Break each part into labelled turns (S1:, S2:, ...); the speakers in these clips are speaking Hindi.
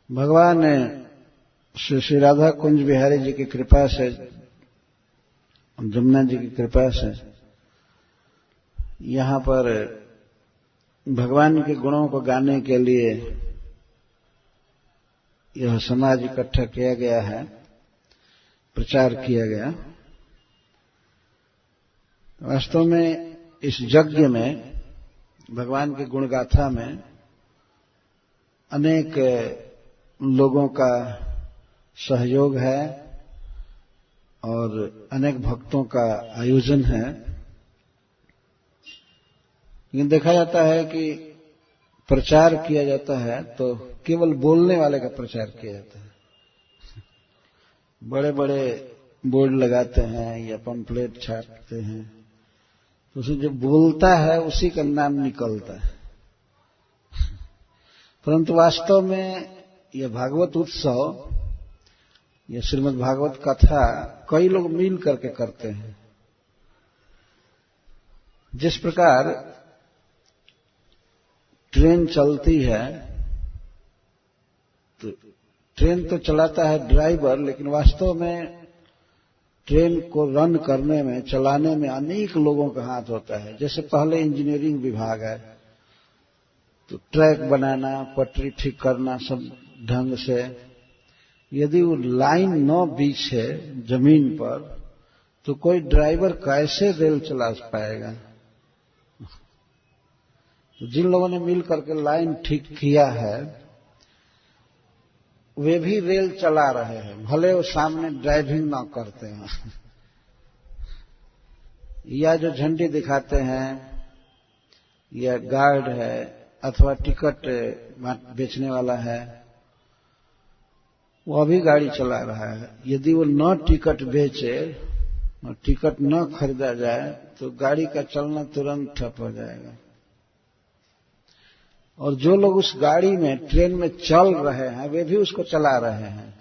S1: भगवान श्री राधा कुंज बिहारी जी की कृपा से, जमुना जी की कृपा से यहाँ पर भगवान के गुणों को गाने के लिए यह समाज इकट्ठा किया गया है, प्रचार किया गया। वास्तव में इस यज्ञ में, भगवान की गुणगाथा में अनेक लोगों का सहयोग है और अनेक भक्तों का आयोजन है। लेकिन देखा जाता है कि प्रचार किया जाता है तो केवल बोलने वाले का प्रचार किया जाता है। बड़े बड़े बोर्ड लगाते हैं या पंपलेट छापते हैं, तो उसमें जो बोलता है उसी का नाम निकलता है। परंतु वास्तव में यह भागवत उत्सव, यह श्रीमद् भागवत कथा कई लोग मिल करके करते हैं। जिस प्रकार ट्रेन चलती है तो ट्रेन तो चलाता है ड्राइवर, लेकिन वास्तव में ट्रेन को रन करने में, चलाने में अनेक लोगों का हाथ होता है। जैसे पहले इंजीनियरिंग विभाग है, तो ट्रैक बनाना, पटरी ठीक करना सब ढंग से, यदि वो लाइन न बिछे जमीन पर तो कोई ड्राइवर कैसे रेल चला पाएगा। तो जिन लोगों ने मिल करके लाइन ठीक किया है वे भी रेल चला रहे हैं, भले वो सामने ड्राइविंग ना करते हैं। या जो झंडी दिखाते हैं, या गार्ड है अथवा टिकट बेचने वाला है, वो अभी गाड़ी चला रहा है। यदि वो न टिकट बेचे और टिकट न खरीदा जाए तो गाड़ी का चलना तुरंत ठप हो जाएगा। और जो लोग उस गाड़ी में, ट्रेन में चल रहे हैं, वे भी उसको चला रहे हैं,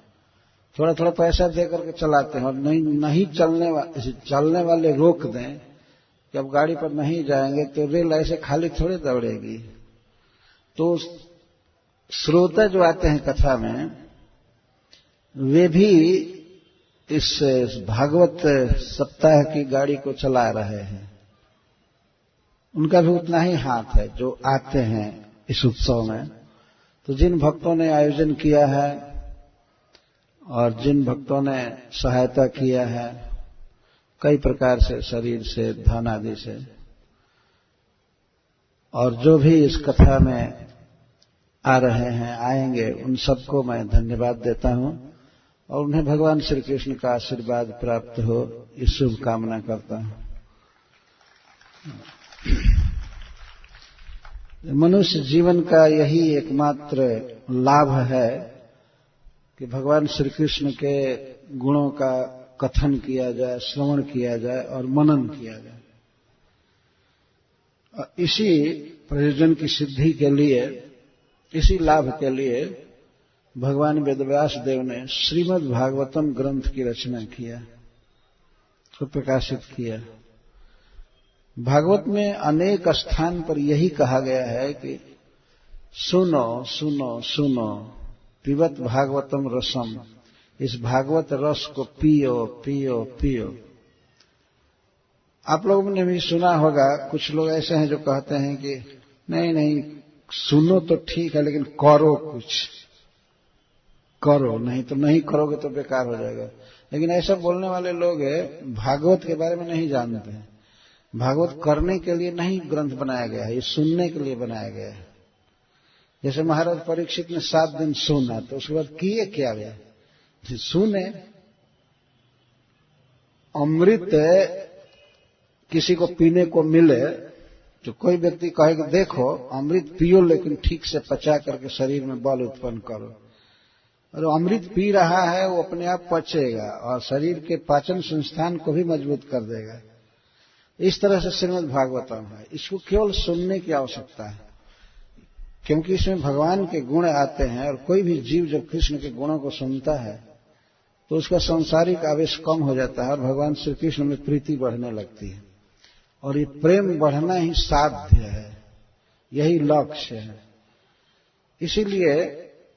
S1: थोड़ा थोड़ा पैसा दे करके चलाते हैं। और नहीं चलने वाले रोक दें कि अब गाड़ी पर नहीं जाएंगे तो रेल ऐसे खाली थोड़ी दौड़ेगी। तो श्रोता जो आते हैं कथा में, वे भी इस भागवत सप्ताह की गाड़ी को चला रहे हैं। उनका भी उतना ही हाथ है जो आते हैं इस उत्सव में। तो जिन भक्तों ने आयोजन किया है और जिन भक्तों ने सहायता किया है कई प्रकार से, शरीर से, धन आदि से, और जो भी इस कथा में आ रहे हैं, आएंगे, उन सबको मैं धन्यवाद देता हूं और उन्हें भगवान श्री कृष्ण का आशीर्वाद प्राप्त हो, इस शुभ कामना करता हूं। मनुष्य जीवन का यही एकमात्र लाभ है कि भगवान श्री कृष्ण के गुणों का कथन किया जाए, श्रवण किया जाए और मनन किया जाए। इसी प्रयोजन की सिद्धि के लिए, इसी लाभ के लिए भगवान वेदव्यास देव ने श्रीमद् भागवतम ग्रंथ की रचना किया, को प्रकाशित किया। भागवत में अनेक स्थान पर यही कहा गया है कि सुनो सुनो सुनो पिबत भागवतम रसम, इस भागवत रस को पियो पियो पियो। आप लोगों ने भी सुना होगा, कुछ लोग ऐसे हैं जो कहते हैं कि नहीं नहीं, सुनो तो ठीक है लेकिन करो, कुछ करो, नहीं तो नहीं करोगे तो बेकार हो जाएगा। लेकिन ऐसा बोलने वाले लोग भागवत के बारे में नहीं जानते हैं। भागवत करने के लिए नहीं ग्रंथ बनाया गया है, ये सुनने के लिए बनाया गया है। जैसे महाराज परीक्षित ने 7 दिन सुना, तो उसके बाद किए क्या गया, सुने। अमृत किसी को पीने को मिले तो कोई व्यक्ति कहे कि देखो अमृत पियो लेकिन ठीक से पचा करके शरीर में बल उत्पन्न करो। और अमृत पी रहा है वो अपने आप पचेगा और शरीर के पाचन संस्थान को भी मजबूत कर देगा। इस तरह से श्रीमद् भागवतम है। इसको केवल सुनने की आवश्यकता है, क्योंकि इसमें भगवान के गुण आते हैं। और कोई भी जीव जब कृष्ण के गुणों को सुनता है तो उसका सांसारिक आवेश कम हो जाता है और भगवान श्री कृष्ण में प्रीति बढ़ने लगती है। और ये प्रेम बढ़ना ही साध्य है, यही लक्ष्य है। इसीलिए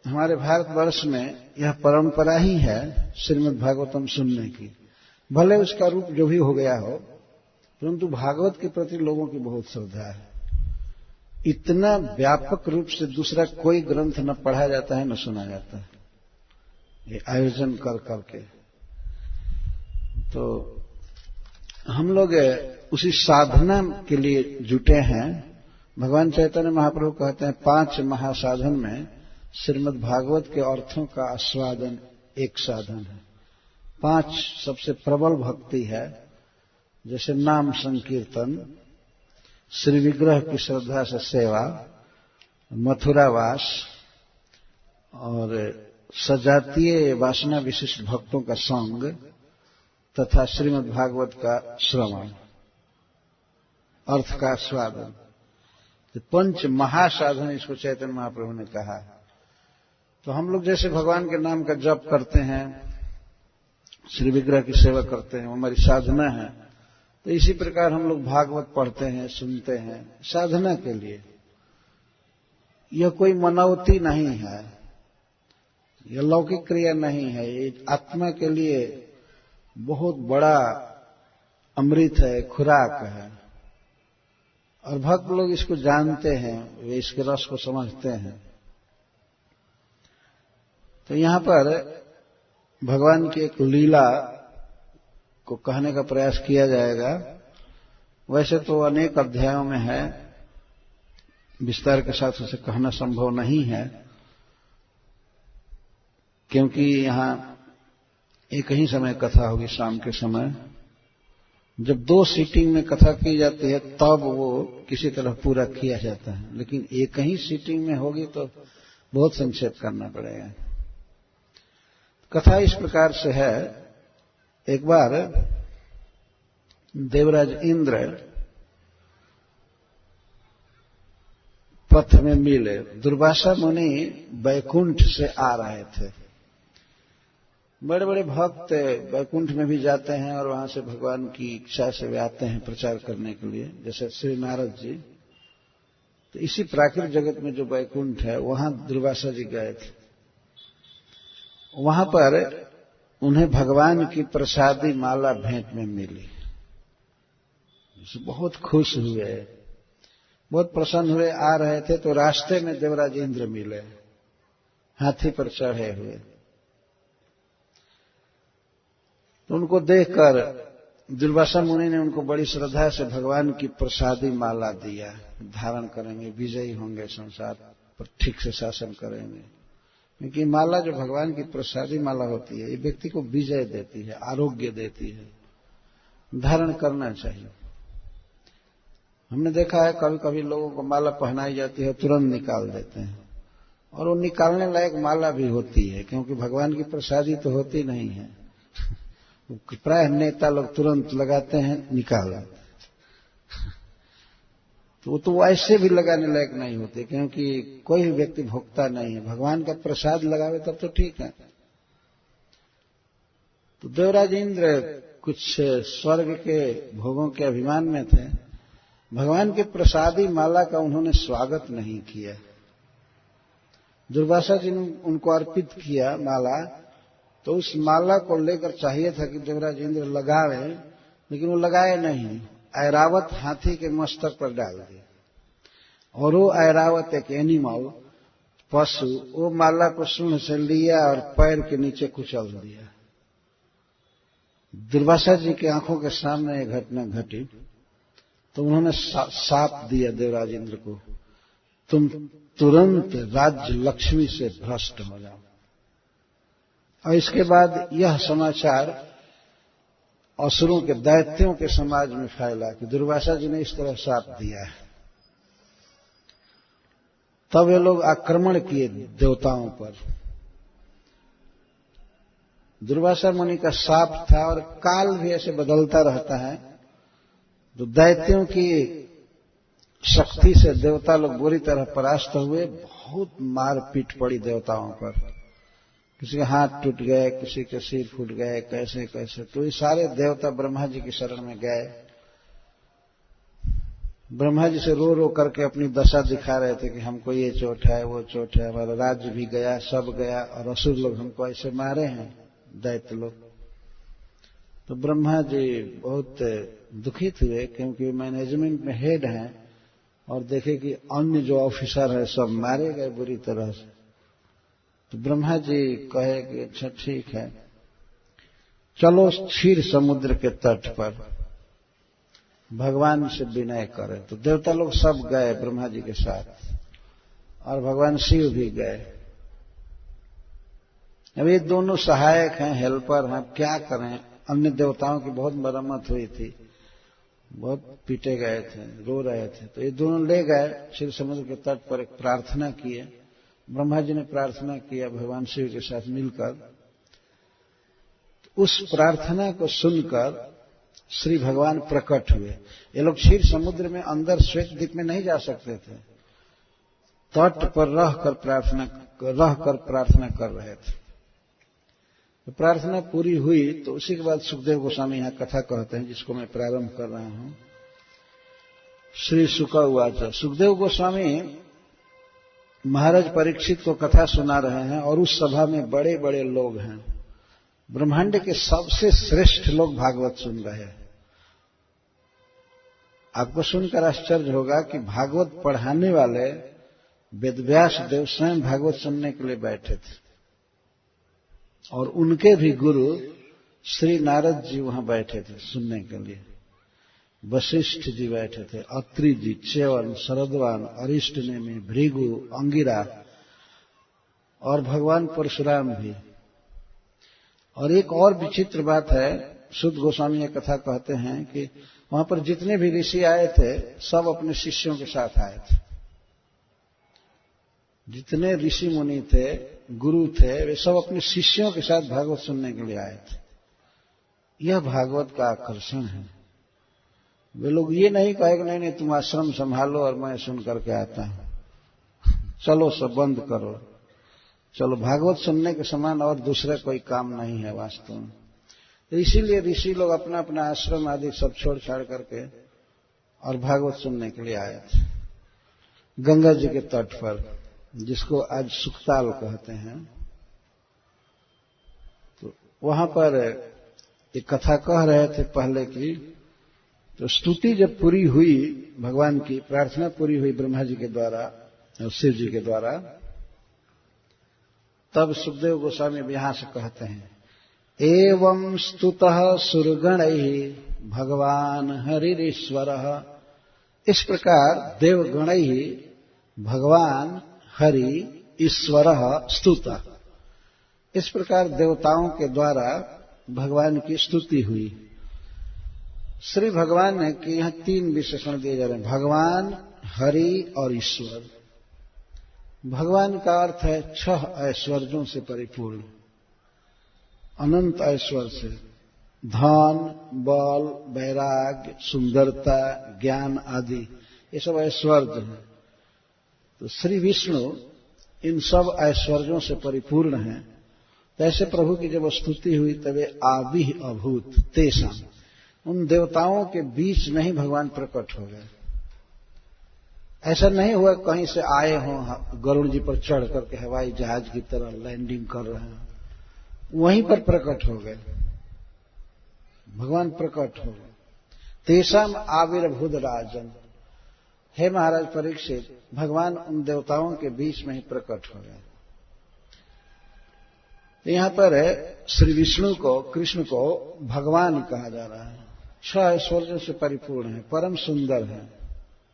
S1: हमारे भारतवर्ष में यह परंपरा ही है श्रीमद् भागवतम सुनने की। भले उसका रूप जो भी हो गया हो, परंतु भागवत के प्रति लोगों की बहुत श्रद्धा है। इतना व्यापक रूप से दूसरा कोई ग्रंथ न पढ़ा जाता है न सुना जाता है, ये आयोजन कर करके। तो हम लोग उसी साधना के लिए जुटे हैं। भगवान चैतन्य महाप्रभु कहते हैं 5 महासाधन में श्रीमद् भागवत के अर्थों का आस्वादन एक साधन है। 5 सबसे प्रबल भक्ति है, जैसे नाम संकीर्तन, श्री विग्रह की श्रद्धा से सेवा, मथुरावास और सजातीय वासना विशिष्ट भक्तों का संग तथा श्रीमद् भागवत का श्रवण, अर्थ का आस्वादन। 5 महासाधन इसको चैतन्य महाप्रभु ने कहा। तो हम लोग जैसे भगवान के नाम का जप करते हैं, श्री विग्रह की सेवा करते हैं, वो हमारी साधना है। तो इसी प्रकार हम लोग भागवत पढ़ते हैं, सुनते हैं साधना के लिए। यह कोई मनौती नहीं है, यह लौकिक क्रिया नहीं है, ये आत्मा के लिए बहुत बड़ा अमृत है, खुराक है। और भक्त लोग इसको जानते हैं, वे इसके रस को समझते हैं। तो यहां पर भगवान की एक लीला को कहने का प्रयास किया जाएगा। वैसे तो अनेक अध्यायों में है, विस्तार के साथ उसे कहना संभव नहीं है, क्योंकि यहां एक ही समय कथा होगी, शाम के समय। जब 2 सीटिंग में कथा की जाती है तब वो किसी तरह पूरा किया जाता है, लेकिन एक ही सीटिंग में होगी तो बहुत संक्षेप करना पड़ेगा। कथा इस प्रकार से है। एक बार देवराज इंद्र पथ में मिले। दुर्वासा मुनि बैकुंठ से आ रहे थे। बड़े बड़े भक्त बैकुंठ में भी जाते हैं और वहां से भगवान की इच्छा से वे आते हैं प्रचार करने के लिए, जैसे श्री नारद जी। तो इसी प्राकृतिक जगत में जो बैकुंठ है, वहां दुर्वासा जी गए थे। वहां पर उन्हें भगवान की प्रसादी माला भेंट में मिली। बहुत खुश हुए, बहुत प्रसन्न हुए। आ रहे थे तो रास्ते में देवराज इंद्र मिले, हाथी पर चढ़े हुए। तो उनको देखकर दुर्वासा मुनि ने उनको बड़ी श्रद्धा से भगवान की प्रसादी माला दिया। धारण करेंगे, विजयी होंगे, संसार पर ठीक से शासन करेंगे। क्योंकि माला जो भगवान की प्रसादी माला होती है, ये व्यक्ति को विजय देती है, आरोग्य देती है। धारण करना चाहिए। हमने देखा है कभी कभी लोगों को माला पहनाई जाती है, तुरंत निकाल देते हैं, और वो निकालने लायक माला भी होती है, क्योंकि भगवान की प्रसादी तो होती नहीं है। प्राय नेता लोग तुरंत लगाते हैं, निकाल देते हैं। तो वो ऐसे भी लगाने लायक नहीं होते, क्योंकि कोई भी व्यक्ति भोगता नहीं है। भगवान का प्रसाद लगावे तब तो ठीक है। तो देवराज इंद्र कुछ स्वर्ग के भोगों के अभिमान में थे। भगवान के प्रसादी माला का उन्होंने स्वागत नहीं किया। दुर्वासा जी ने उनको अर्पित किया माला, तो उस माला को लेकर चाहिए था कि देवराज इंद्र लगावे, लेकिन वो लगाए नहीं। ऐरावत हाथी के मस्तक पर डाल दिया, और वो ऐरावत एक एनिमल, पशु, वो माला को सूंड से लिया और पैर के नीचे कुचल दिया। दुर्वासा जी की आंखों के सामने यह घटना घटी। तो उन्होंने शाप दिया देवराज इंद्र को, तुम तुरंत राज्य लक्ष्मी से भ्रष्ट हो जाओ। और इसके बाद यह समाचार असुरों के, दैत्यों के समाज में फैला कि दुर्वासा जी ने इस तरह शाप दिया है। तब वे लोग आक्रमण किए देवताओं पर। दुर्वासा मुनि का शाप था, और काल भी ऐसे बदलता रहता है। तो दैत्यों की शक्ति से देवता लोग बुरी तरह परास्त हुए। बहुत मारपीट पड़ी देवताओं पर। किसी के हाथ टूट गए, किसी के सिर फूट गए, कैसे कैसे। तो ये सारे देवता ब्रह्मा जी की शरण में गए। ब्रह्मा जी से रो रो करके अपनी दशा दिखा रहे थे कि हमको ये चोट है, वो चोट है, हमारा राज्य भी गया, सब गया, और असुर लोग हमको ऐसे मारे हैं, दैत्य लोग। तो ब्रह्मा जी बहुत दुखित हुए, क्योंकि मैनेजमेंट में हेड हैं और देखे कि अन्य जो ऑफिसर है सब मारे गए बुरी तरह से। तो ब्रह्मा जी कहे कि अच्छा ठीक है, चलो क्षीर समुद्र के तट पर भगवान से विनय करें। तो देवता लोग सब गए ब्रह्मा जी के साथ, और भगवान शिव भी गए। अब ये दोनों सहायक हैं, हेल्पर हैं, क्या करें। अन्य देवताओं की बहुत मरम्मत हुई थी, बहुत पीटे गए थे, रो रहे थे। तो ये दोनों ले गए क्षीर समुद्र के तट पर, एक प्रार्थना किए। ब्रह्मा जी ने प्रार्थना किया भगवान शिव के साथ मिलकर। उस प्रार्थना को सुनकर श्री भगवान प्रकट हुए। ये लोग क्षीर समुद्र में अंदर श्वेत द्वीप में नहीं जा सकते थे, तट पर रहकर प्रार्थना कर रहे थे। तो प्रार्थना पूरी हुई तो उसी के बाद सुखदेव गोस्वामी यहां कथा कहते हैं, जिसको मैं प्रारंभ कर रहा हूं। श्री शुक उवाच, सुखदेव गोस्वामी महाराज परीक्षित को कथा सुना रहे हैं, और उस सभा में बड़े बड़े लोग हैं, ब्रह्मांड के सबसे श्रेष्ठ लोग भागवत सुन रहे हैं। आपको सुनकर आश्चर्य होगा कि भागवत पढ़ाने वाले वेदव्यास देव स्वयं भागवत सुनने के लिए बैठे थे, और उनके भी गुरु श्री नारद जी वहां बैठे थे सुनने के लिए। वशिष्ठ जी बैठे थे, अत्रि जी, च्यवन, शरद्वान, अरिष्टनेमि, भृगु, अंगिरा, और भगवान परशुराम भी। और एक और विचित्र बात है, शुद्ध गोस्वामी ये कथा कहते हैं कि वहां पर जितने भी ऋषि आए थे सब अपने शिष्यों के साथ आए थे। जितने ऋषि मुनि थे, गुरु थे, वे सब अपने शिष्यों के साथ भागवत सुनने के लिए आए थे। यह भागवत का आकर्षण है। वे लोग ये नहीं कहे कि नहीं तुम आश्रम संभालो और मैं सुन करके आता हूं, चलो सब बंद करो, चलो। भागवत सुनने के समान और दूसरा कोई काम नहीं है वास्तव में। तो इसीलिए ऋषि लोग अपना अपना आश्रम आदि सब छोड़ छाड़ करके और भागवत सुनने के लिए आए थे गंगा जी के तट पर, जिसको आज सुखताल कहते हैं। तो वहां पर एक कथा कह रहे थे पहले की। तो स्तुति जब पूरी हुई, भगवान की प्रार्थना पूरी हुई ब्रह्मा जी के द्वारा और शिव जी के द्वारा, तब सुखदेव गोस्वामी यहां से कहते हैं, एवं स्तुतः सुरगणैः भगवान हरिरीश्वरः। इस प्रकार देवगणैः भगवान हरि ईश्वरः स्तुतः, इस प्रकार देवताओं के द्वारा भगवान की स्तुति हुई। श्री भगवान ने कि यहां तीन विशेषण दिए जा रहे हैं, भगवान, हरि और ईश्वर। भगवान का अर्थ है 6 ऐश्वर्यों से परिपूर्ण, अनंत ऐश्वर्य से, धन, बल, वैराग्य, सुंदरता, ज्ञान आदि, ये सब ऐश्वर्य हैं। तो श्री विष्णु इन सब ऐश्वर्यों से परिपूर्ण हैं। तो ऐसे प्रभु की जब स्तुति हुई तब वे आदि अभूत तेषां, उन देवताओं के बीच में ही भगवान प्रकट हो गए। ऐसा नहीं हुआ कहीं से आए हों, गरुड़ जी पर चढ़ करके हवाई जहाज की तरह लैंडिंग कर रहे हैं, वहीं पर प्रकट हो गए, भगवान प्रकट हो गए। तेषाम आविर्भूत राजन, हे महाराज परीक्षित, भगवान उन देवताओं के बीच में ही प्रकट हो गए। यहां पर श्री विष्णु को, कृष्ण को भगवान कहा जा रहा है। 6 ऐश्वर्यों से परिपूर्ण है, परम सुंदर है।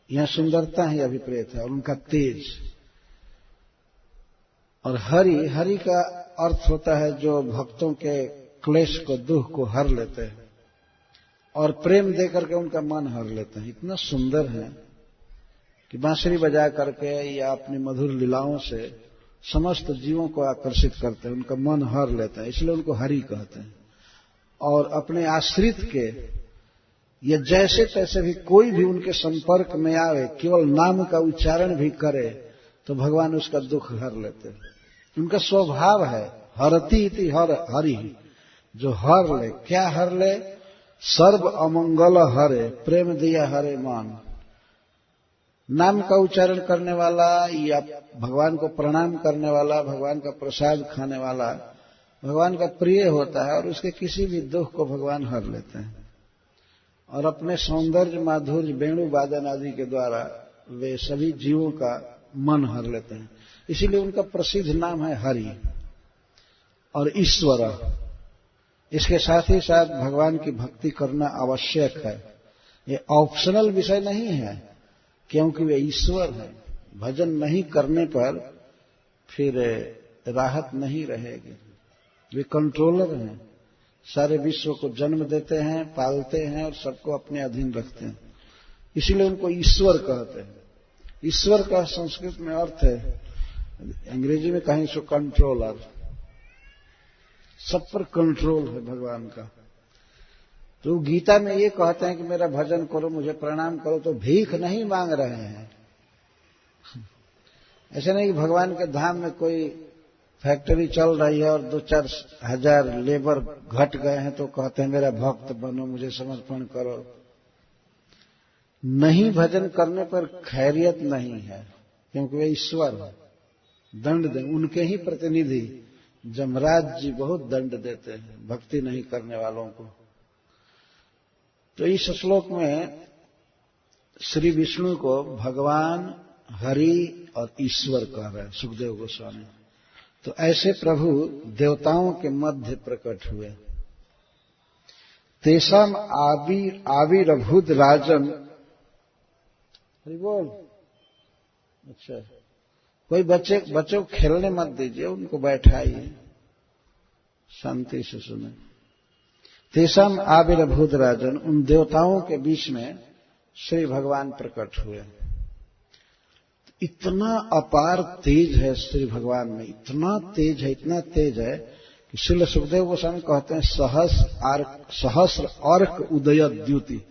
S1: यहां सुंदरता ही अभिप्रेत है और उनका तेज। और हरि, हरि का अर्थ होता है जो भक्तों के क्लेश को, दुख को हर लेते हैं और प्रेम दे करके उनका मन हर लेते हैं। इतना सुंदर है कि बांसुरी बजा करके या अपनी मधुर लीलाओं से समस्त जीवों को आकर्षित करते हैं, उनका मन हर लेते हैं, इसलिए उनको हरि कहते हैं। और अपने आश्रित के या जैसे तैसे भी कोई भी उनके संपर्क में आवे, केवल नाम का उच्चारण भी करे तो भगवान उसका दुख हर लेते हैं। उनका स्वभाव है हरति इति हरि, जो हर ले। क्या हर ले? सर्व अमंगल हरे, प्रेम दिया हरे मान। नाम का उच्चारण करने वाला या भगवान को प्रणाम करने वाला, भगवान का प्रसाद खाने वाला भगवान का प्रिय होता है और उसके किसी भी दुख को भगवान हर लेते हैं और अपने सौंदर्य, माधुर्य, वेणु वादन आदि के द्वारा वे सभी जीवों का मन हर लेते हैं। इसीलिए उनका प्रसिद्ध नाम है हरि और ईश्वर। इसके साथ ही साथ भगवान की भक्ति करना आवश्यक है। ये ऑप्शनल विषय नहीं है, क्योंकि वे ईश्वर हैं। भजन नहीं करने पर फिर राहत नहीं रहेगी। वे कंट्रोलर हैं, सारे विश्व को जन्म देते हैं, पालते हैं और सबको अपने अधीन रखते हैं। इसीलिए उनको ईश्वर कहते हैं। ईश्वर का संस्कृत में अर्थ है, अंग्रेजी में कहें सो कंट्रोलर। सब पर कंट्रोल है भगवान का। तो गीता में ये कहते हैं कि मेरा भजन करो, मुझे प्रणाम करो, तो भीख नहीं मांग रहे हैं। ऐसे नहीं कि भगवान के धाम में कोई फैक्ट्री चल रही है और 2-4 हजार लेबर घट गए हैं तो कहते हैं मेरा भक्त बनो, मुझे समर्पण करो। नहीं भजन करने पर खैरियत नहीं है, क्योंकि वे ईश्वर हैं, दंड दें। उनके ही प्रतिनिधि जमराज जी बहुत दंड देते हैं भक्ति नहीं करने वालों को। तो इस श्लोक में श्री विष्णु को भगवान, हरि और ईश्वर कह रहे हैं सुखदेव गोस्वामी। तो ऐसे प्रभु देवताओं के मध्य प्रकट हुए। तेषाम आविर्भूत राजन। हरि बोल। अच्छा, कोई बच्चों को खेलने मत दीजिए, उनको बैठाइए, शांति से सुने। तेषाम आविर्भूत राजन, उन देवताओं के बीच में श्री भगवान प्रकट हुए। इतना अपार तेज है श्री भगवान में, इतना तेज है कि श्रील सुखदेव गोस्वामी कहते हैं सहस्र अर्क उदय द्युति।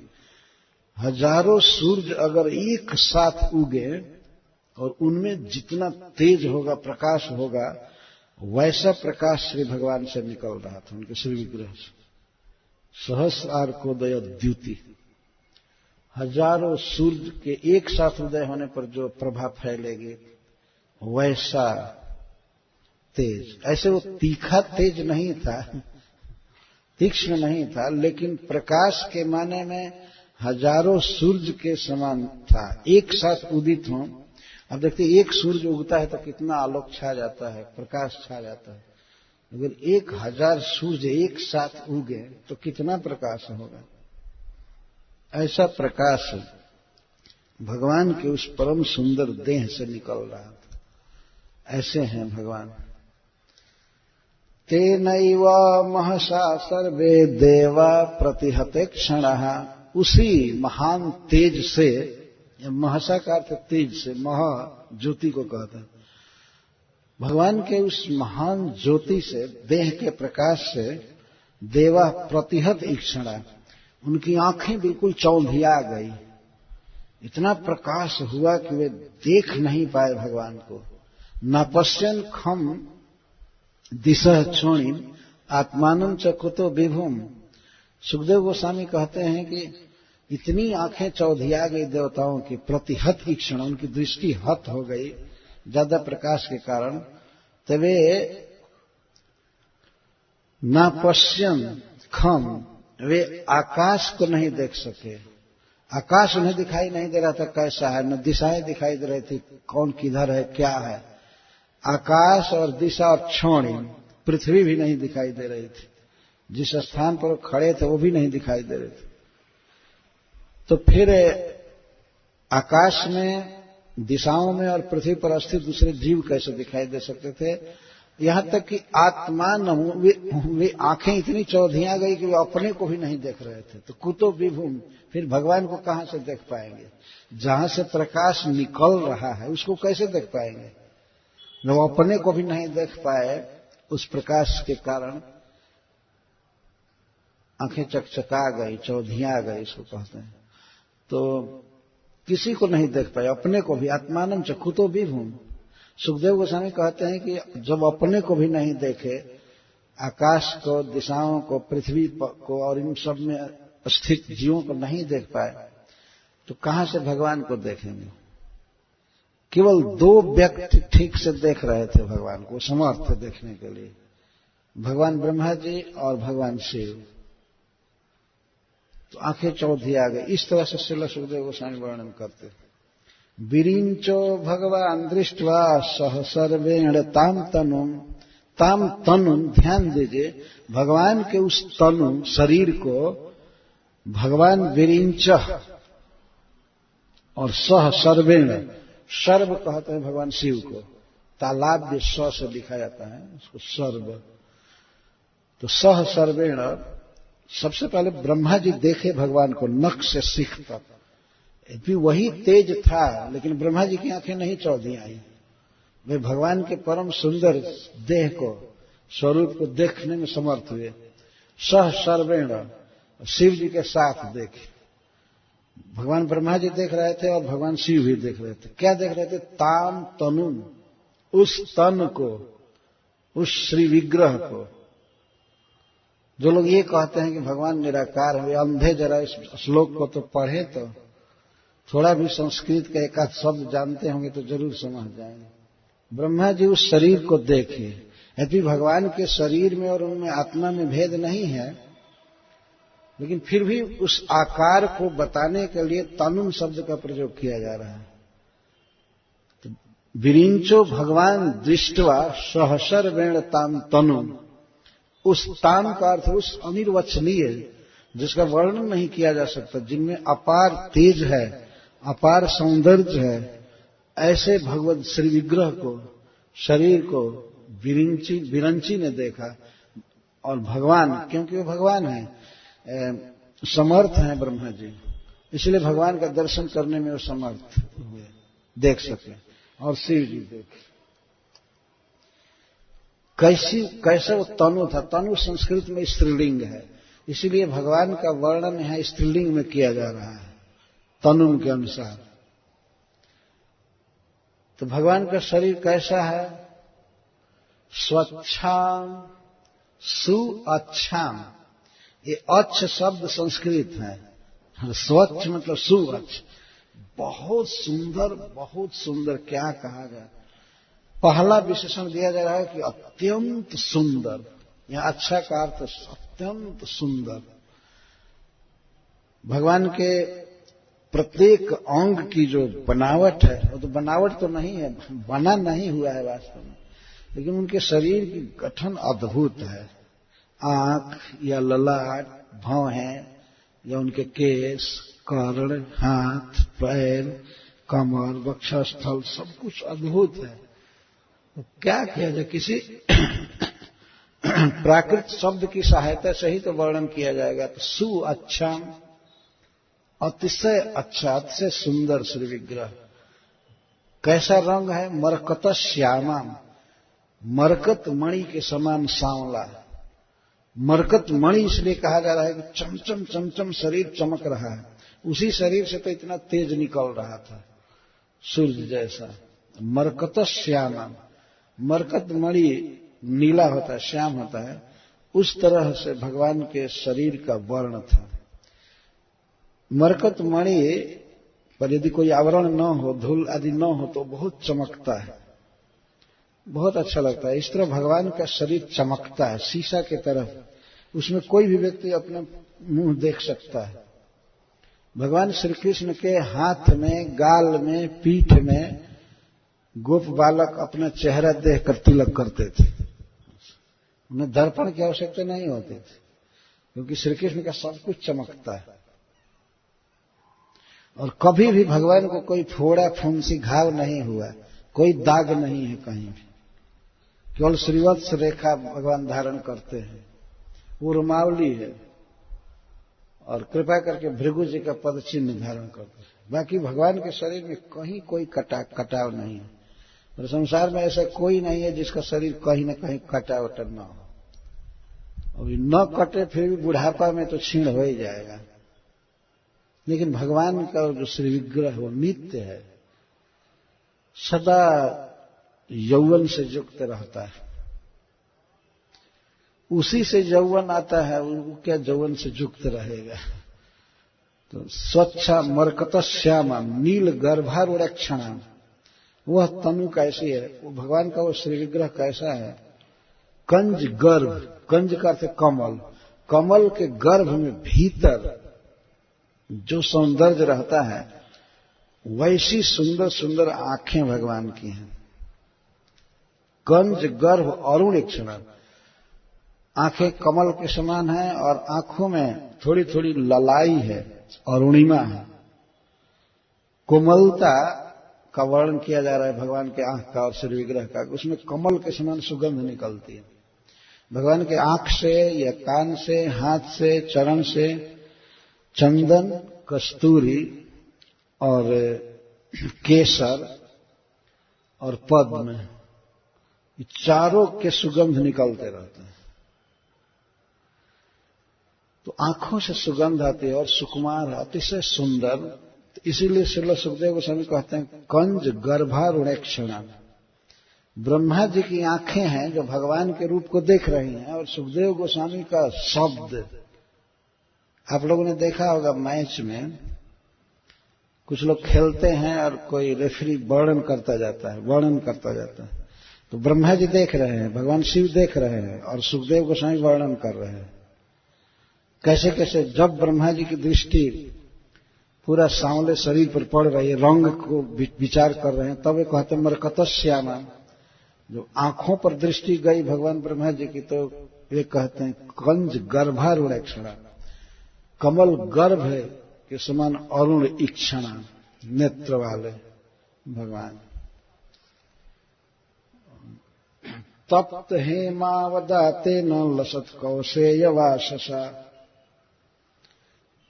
S1: हजारों सूर्य अगर एक साथ उगे और उनमें जितना तेज होगा, प्रकाश होगा, वैसा प्रकाश श्री भगवान से निकल रहा था, उनके श्री विग्रह से। सहस्र अर्कोदय द्युति, हजारों सूर्य के एक साथ उदय होने पर जो प्रभा फैलेगी वैसा तेज। ऐसे वो तीखा तेज नहीं था, तीक्ष्ण नहीं था, लेकिन प्रकाश के माने में हजारों सूर्य के समान था, एक साथ उदित हो। अब देखते एक सूर्य उगता है तो कितना आलोक छा जाता है, प्रकाश छा जाता है। अगर 1000 सूर्य एक साथ उगे तो कितना प्रकाश होगा। ऐसा प्रकाश भगवान के उस परम सुंदर देह से निकल रहा था। ऐसे हैं भगवान। तेनैव महसा सर्वे देवा प्रतिहते क्षणः। उसी महान तेज से, महसा का अर्थ तेज से, मह ज्योति को कहते हैं। भगवान के उस महान ज्योति से, देह के प्रकाश से देवा प्रतिहत ईक्षणा, उनकी आंखें बिल्कुल चौंधिया गई। इतना प्रकाश हुआ कि वे देख नहीं पाए भगवान को। नापश्यन खम दिशः क्षोणिम आत्मानं च कुतो विभुम। सुखदेव गोस्वामी कहते हैं कि इतनी आंखें चौंधिया गई देवताओं की, प्रतिहत ईक्षण, उनकी दृष्टि हत हो गई ज्यादा प्रकाश के कारण। तवे नापश्यन खम, वे आकाश को नहीं देख सके। आकाश उन्हें दिखाई नहीं दे रहा था कैसा है, न दिशाएं दिखाई दे रही थी कौन किधर है, क्या है। आकाश और दिशा और क्षोणी, पृथ्वी भी नहीं दिखाई दे रही थी। जिस स्थान पर खड़े थे वो भी नहीं दिखाई दे रहे थे। तो फिर आकाश में, दिशाओं में और पृथ्वी पर स्थित दूसरे जीव कैसे दिखाई दे सकते थे। यहां तक कि आत्मान, वे आंखें इतनी चौधिया गई कि वे अपने को भी नहीं देख रहे थे। तो कुतो विभुम, फिर भगवान को कहां से देख पाएंगे। जहां से प्रकाश निकल रहा है उसको कैसे देख पाएंगे। वो अपने को भी नहीं देख पाए, उस प्रकाश के कारण आंखें चकचका गई, चौधिया गई, इसको कहते हैं। तो किसी को नहीं देख पाए, अपने को भी। आत्मानं च कुतो विभुम। सुखदेव गोस्वामी कहते हैं कि जब अपने को भी नहीं देखे, आकाश को, दिशाओं को, पृथ्वी को और इन सब में स्थित जीवों को नहीं देख पाए, तो कहां से भगवान को देखेंगे। केवल 2 व्यक्ति ठीक से देख रहे थे भगवान को, समर्थ थे देखने के लिए, भगवान ब्रह्मा जी और भगवान शिव। तो आंखें चौधी आ गई। इस तरह से श्रील सुखदेव गोस्वामी वर्णन करते। विरिंचो भगवान दृष्ट्वा सह सर्वेण ताम तनुम, ध्यान दीजिए, भगवान के उस तनु शरीर को भगवान विरिंच और सह सर्वेण, सर्व कहते हैं भगवान शिव को, तालाब भी स से लिखा जाता है उसको सर्व। तो सह सर्वेण, सबसे पहले ब्रह्मा जी देखे भगवान को नख से सिख तक, भी वही तेज था, लेकिन ब्रह्मा जी की आंखें नहीं चौधी आई। वे भगवान के परम सुंदर देह को, स्वरूप को देखने में समर्थ हुए। सह सर्वेण, शिव जी के साथ देखे। भगवान ब्रह्मा जी देख रहे थे और भगवान शिव भी देख रहे थे। क्या देख रहे थे? ताम तनु, उस तन को, उस श्री विग्रह को। जो लोग ये कहते हैं कि भगवान निराकार है, वे अंधे जरा इस श्लोक को तो पढ़े, तो थोड़ा भी संस्कृत का एक आध शब्द जानते होंगे तो जरूर समझ जाएंगे। ब्रह्मा जी उस शरीर को देखे, यदि भगवान के शरीर में और उनमें आत्मा में भेद नहीं है, लेकिन फिर भी उस आकार को बताने के लिए तनुम शब्द का प्रयोग किया जा रहा है। तो विरिंचो भगवान दृष्टवा सहसर्वेण ताम तनुम, उस ताम का अर्थ उस अनिर्वचनीय, जिसका वर्णन नहीं किया जा सकता, जिनमें अपार तेज है, अपार सौंदर्य है, ऐसे भगवत श्री विग्रह को, शरीर को विरंची ने देखा। और भगवान, क्योंकि वो भगवान है, समर्थ हैं ब्रह्मा जी, इसलिए भगवान का दर्शन करने में वो समर्थ हुए, देख सके। और शिव जी देखे। कैसे वो तनु था। तनु संस्कृत में स्त्रीलिंग है, इसीलिए भगवान का वर्णन यहां स्त्रीलिंग में किया जा रहा है, तनु के अनुसार। तो भगवान का शरीर कैसा है? स्वच्छाम सुअच्छाम, ये अच्छ शब्द संस्कृत है, स्वच्छ मतलब सुअच्छ, बहुत सुंदर, बहुत सुंदर। क्या कहा जाए, पहला विशेषण दिया जा रहा है कि अत्यंत सुंदर। यहां अच्छा का अर्थ अत्यंत सुंदर। भगवान के प्रत्येक अंग की जो बनावट है, वो तो बनावट तो नहीं है, बना नहीं हुआ है वास्तव में, लेकिन उनके शरीर की गठन अद्भुत है। आंख या ललाट, भौहें या उनके केस, कर्ण, हाथ, पैर, कमर, वक्षस्थल, सब कुछ अद्भुत है। तो क्या किया जाए, किसी प्राकृत शब्द की सहायता से ही तो वर्णन किया जाएगा। तो सु अच्छा, अतिशय अच्छा, अतिशय सुंदर श्री विग्रह। कैसा रंग है? मरकत श्यामा, मरकत मणि के समान सांवला। मरकत मणि इसलिए कहा जा रहा है कि चमचम चमचम शरीर चमक रहा है, उसी शरीर से तो इतना तेज निकल रहा था, सूर्य जैसा। मरकत श्यामा, मरकत मणि नीला होता है, श्याम होता है, उस तरह से भगवान के शरीर का वर्ण था। मरकत मणि पर यदि कोई आवरण न हो, धूल आदि न हो, तो बहुत चमकता है, बहुत अच्छा लगता है। इस तरह भगवान का शरीर चमकता है शीशा की तरफ, उसमें कोई भी व्यक्ति अपना मुंह देख सकता है। भगवान श्री कृष्ण के हाथ में, गाल में, पीठ में गोप बालक अपना चेहरा देखकर तिलक करते थे। उन्हें दर्पण की आवश्यकता नहीं होती थी, क्योंकि श्री कृष्ण का सब कुछ चमकता है। और कभी भी भगवान को कोई फोड़ा फुंसी घाव नहीं हुआ, कोई दाग नहीं है कहीं भी। केवल श्रीवत्स रेखा भगवान धारण करते हैं, उर्मावली है, और कृपा करके भृगु जी का पद चिन्ह धारण करते हैं। बाकी भगवान के शरीर में कहीं कोई कटाव नहीं है। और संसार में ऐसा कोई नहीं है जिसका शरीर कहीं न कहीं कटा वटा न हो। अभी न कटे फिर भी बुढ़ापा में तो क्षीण हो ही जाएगा, लेकिन भगवान का जो श्री विग्रह वो नित्य है, सदा यौवन से युक्त रहता है। उसी से यौवन आता है, वो क्या यौवन से युक्त रहेगा। तो स्वच्छ मरकत श्यामा नील गर्भारूढ़क्षणा, वह तनु कैसी है, वो भगवान का वो श्री विग्रह कैसा है। कंज गर्भ, कंज का अर्थ कमल, कमल के गर्भ में भीतर जो सौंदर्य रहता है वैसी सुंदर सुंदर आंखें भगवान की हैं। कंज गर्भ अरुण इक्षण, आंखें कमल के समान हैं और आंखों में थोड़ी थोड़ी ललाई है, अरुणिमा है। कोमलता का वर्णन किया जा रहा है भगवान के आंख का और श्री विग्रह का, उसमें कमल के समान सुगंध निकलती है। भगवान के आंख से या कान से, हाथ से, चरण से चंदन, कस्तूरी और केसर और पद्म, ये चारों के सुगंध निकलते रहते हैं। तो आंखों से सुगंध आती है और सुकुमार, अतिशय सुंदर। इसीलिए श्रील सुखदेव गोस्वामी कहते हैं कंज गर्भारुणेक्षण। ब्रह्मा जी की आंखें हैं जो भगवान के रूप को देख रही हैं, और सुखदेव गोस्वामी का शब्द, आप लोगों ने देखा होगा मैच में कुछ लोग खेलते हैं और कोई रेफरी वर्णन करता जाता है, तो ब्रह्मा जी देख रहे हैं, भगवान शिव देख रहे हैं और सुखदेव गोस्वामी वर्णन कर रहे हैं। कैसे कैसे जब ब्रह्मा जी की दृष्टि पूरा सांवले शरीर पर पड़ रही है, रंग को विचार कर रहे हैं, तब वे कहते हैं मरकतश्यामा। जो आंखों पर दृष्टि गई भगवान ब्रह्मा जी की, तो वे कहते हैं कंज गर्भारुणेक्षण, कमल गर्भ है के समान अरुण इक्षणा, नेत्र वाले भगवान। तप्त हेमावदाते न लसत कौशेय वाससा।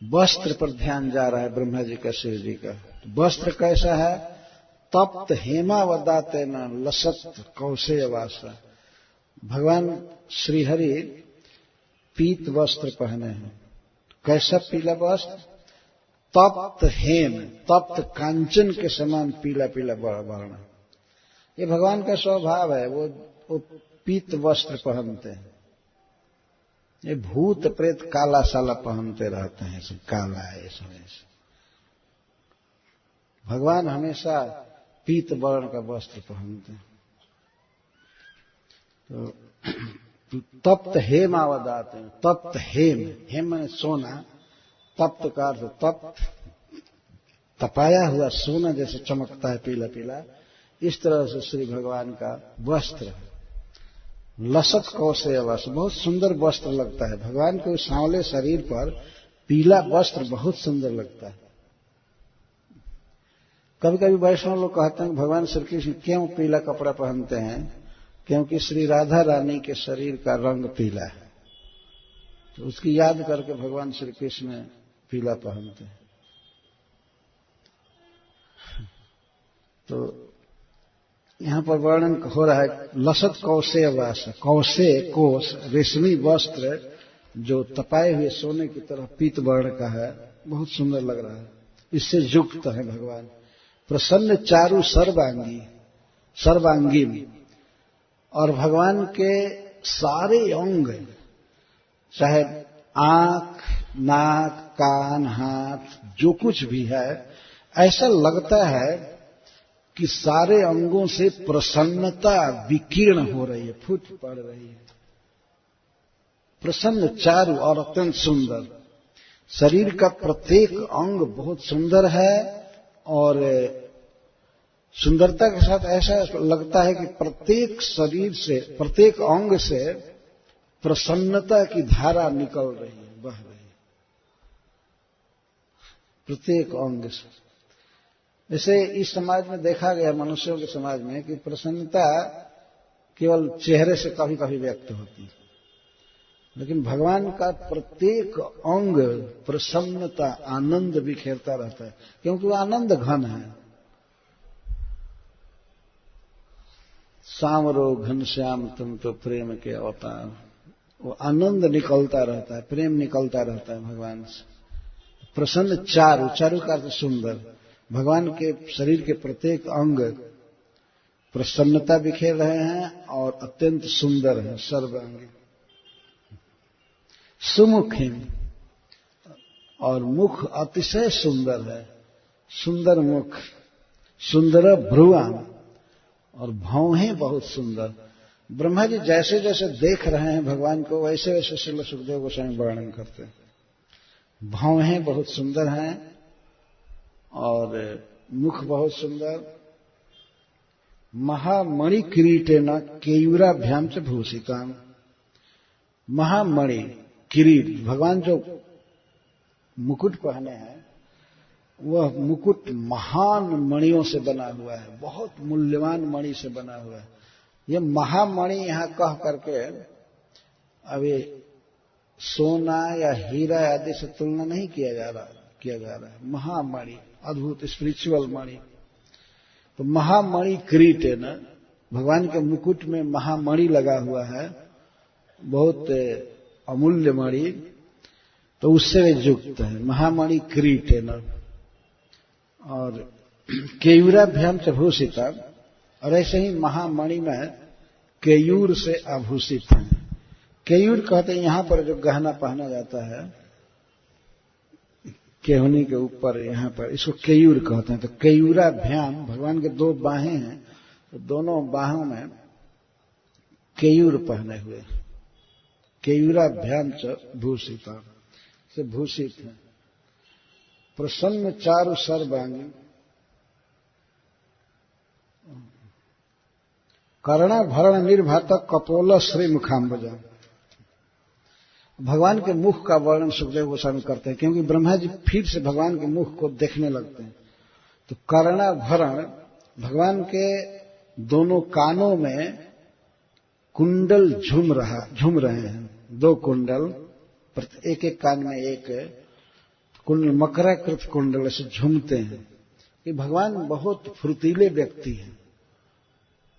S1: वस्त्र पर ध्यान जा रहा है ब्रह्मा जी का, शिव जी का। वस्त्र कैसा है? तप्त हेमावदाते न लसत कौशेय वासा। भगवान श्रीहरि पीत वस्त्र पहने हैं। कैसा पीला वस्त्र? तप्त हेम, तप्त कांचन के समान पीला पीला वर्ण। ये भगवान का स्वभाव है, वो पीत वस्त्र पहनते हैं। ये भूत प्रेत काला साला पहनते रहते हैं, सब काला है इस समय से। भगवान हमेशा पीत वर्ण का वस्त्र पहनते हैं। तो तप्त हेम आवदाते हैं। तप्त हेम, हेम माने सोना, तप्त का अर्थ तप्त, तपाया हुआ सोना जैसे चमकता है पीला पीला, इस तरह से श्री भगवान का वस्त्र है। लसत कौशेय वस्त्र, बहुत सुंदर वस्त्र लगता है। भगवान के सांवले शरीर पर पीला वस्त्र बहुत सुंदर लगता है। कभी कभी वैष्णव लोग कहते हैं भगवान श्री कृष्ण क्यों पीला कपड़ा पहनते हैं? क्योंकि श्री राधा रानी के शरीर का रंग पीला है, तो उसकी याद करके भगवान श्री कृष्ण पीला पहनते हैं। तो यहां पर वर्णन हो रहा है लसत कौशेय वास, कौशेय कोश, रेशमी वस्त्र जो तपाए हुए सोने की तरह पीत वर्ण का है, बहुत सुंदर लग रहा है। इससे युक्त है भगवान। प्रसन्न चारु सर्वांगी, सर्वांगी, और भगवान के सारे अंग, चाहे आंख, नाक, कान, हाथ, जो कुछ भी है, ऐसा लगता है कि सारे अंगों से प्रसन्नता विकीर्ण हो रही है, फूट पड़ रही है। प्रसन्न चारु और अत्यंत सुंदर। शरीर का प्रत्येक अंग बहुत सुंदर है, और सुंदरता के साथ ऐसा लगता है कि प्रत्येक शरीर से, प्रत्येक अंग से प्रसन्नता की धारा निकल रही है, बह रही है, प्रत्येक अंग से। जैसे इस समाज में देखा गया, मनुष्यों के समाज में, कि प्रसन्नता केवल चेहरे से कभी कभी व्यक्त होती है, लेकिन भगवान का प्रत्येक अंग प्रसन्नता, आनंद बिखेरता रहता है, क्योंकि वो आनंद घन है। सांवरो घनश्याम तुम तो प्रेम के अवतार, वो आनंद निकलता रहता है, प्रेम निकलता रहता है भगवान से। प्रसन्न चारु, चारु का अर्थ सुंदर। भगवान के शरीर के प्रत्येक अंग प्रसन्नता बिखेर रहे हैं और अत्यंत सुंदर है, सर्वांगी। सुमुखी, और मुख अतिशय सुंदर है, सुंदर मुख। सुंदर भ्रुवाम, और भौहें बहुत सुंदर। ब्रह्मा जी जैसे जैसे देख रहे हैं भगवान को वैसे वैसे श्रील सुखदेव गोस्वामी वर्णन करते हैं। भौहें बहुत सुंदर हैं और मुख बहुत सुंदर। महामणि किरीटेन केयूराभ्याम च भूषिताम। महामणि किरीट, भगवान जो मुकुट पहने हैं वह मुकुट महान मणियों से बना हुआ है, बहुत मूल्यवान मणि से बना हुआ है। ये महामणि यहां कह करके अभी सोना या हीरा आदि से तुलना नहीं किया जा रहा है। महामणि, अद्भुत स्पिरिचुअल मणि। तो महामणि किरीट है ना, भगवान के मुकुट में महामणि लगा हुआ है, बहुत अमूल्य मणि, तो उससे वे युक्त है। महामणि किरीट है ना, और केयूराभ्याम च भूषिता, और ऐसे ही महामणि में केयूर से आभूषित है। केयूर कहते हैं यहां पर जो गहना पहना जाता है केहनी के ऊपर, यहां पर इसको केयूर कहते हैं। तो केयूराभ्याम, भगवान के दो बाहें हैं, तो दोनों बाहों में केयूर पहने हुए, केयूराभ्याम च भूषिता से भूषित है। प्रसन्न चारु सर्वांगी कर्णाभरण निर्भात कपोल श्री मुखाम्बजा। भगवान के मुख का वर्णन सुखदेव गोस्वामी करते हैं, क्योंकि ब्रह्मा जी फिर से भगवान के मुख को देखने लगते हैं। तो कर्णाभरण, भगवान के दोनों कानों में कुंडल झूम रहे हैं, दो कुंडल, एक एक कान में एक कुंडल, मकराकृत कुंडल से झूमते हैं। कि भगवान बहुत फुर्तीले व्यक्ति हैं।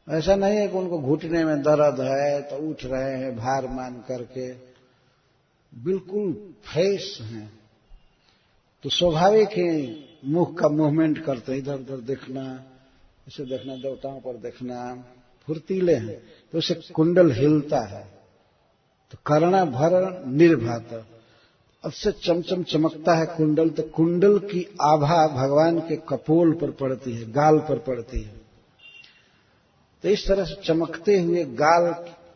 S1: ऐसा नहीं है कि उनको घुटने में दर्द है तो उठ रहे हैं भार मान करके, बिल्कुल फ्रेश हैं। तो स्वाभाविक ही मुख का मूवमेंट करते हैं, इधर उधर देखना, इसे देखना, देवताओं पर देखना, फुर्तीले हैं, तो उसे कुंडल हिलता है। तो कर्णाभरण निर्भात, उससे चमचम चमकता है कुंडल, तो कुंडल की आभा भगवान के कपोल पर पड़ती है, गाल पर पड़ती है। तो इस तरह से चमकते हुए गाल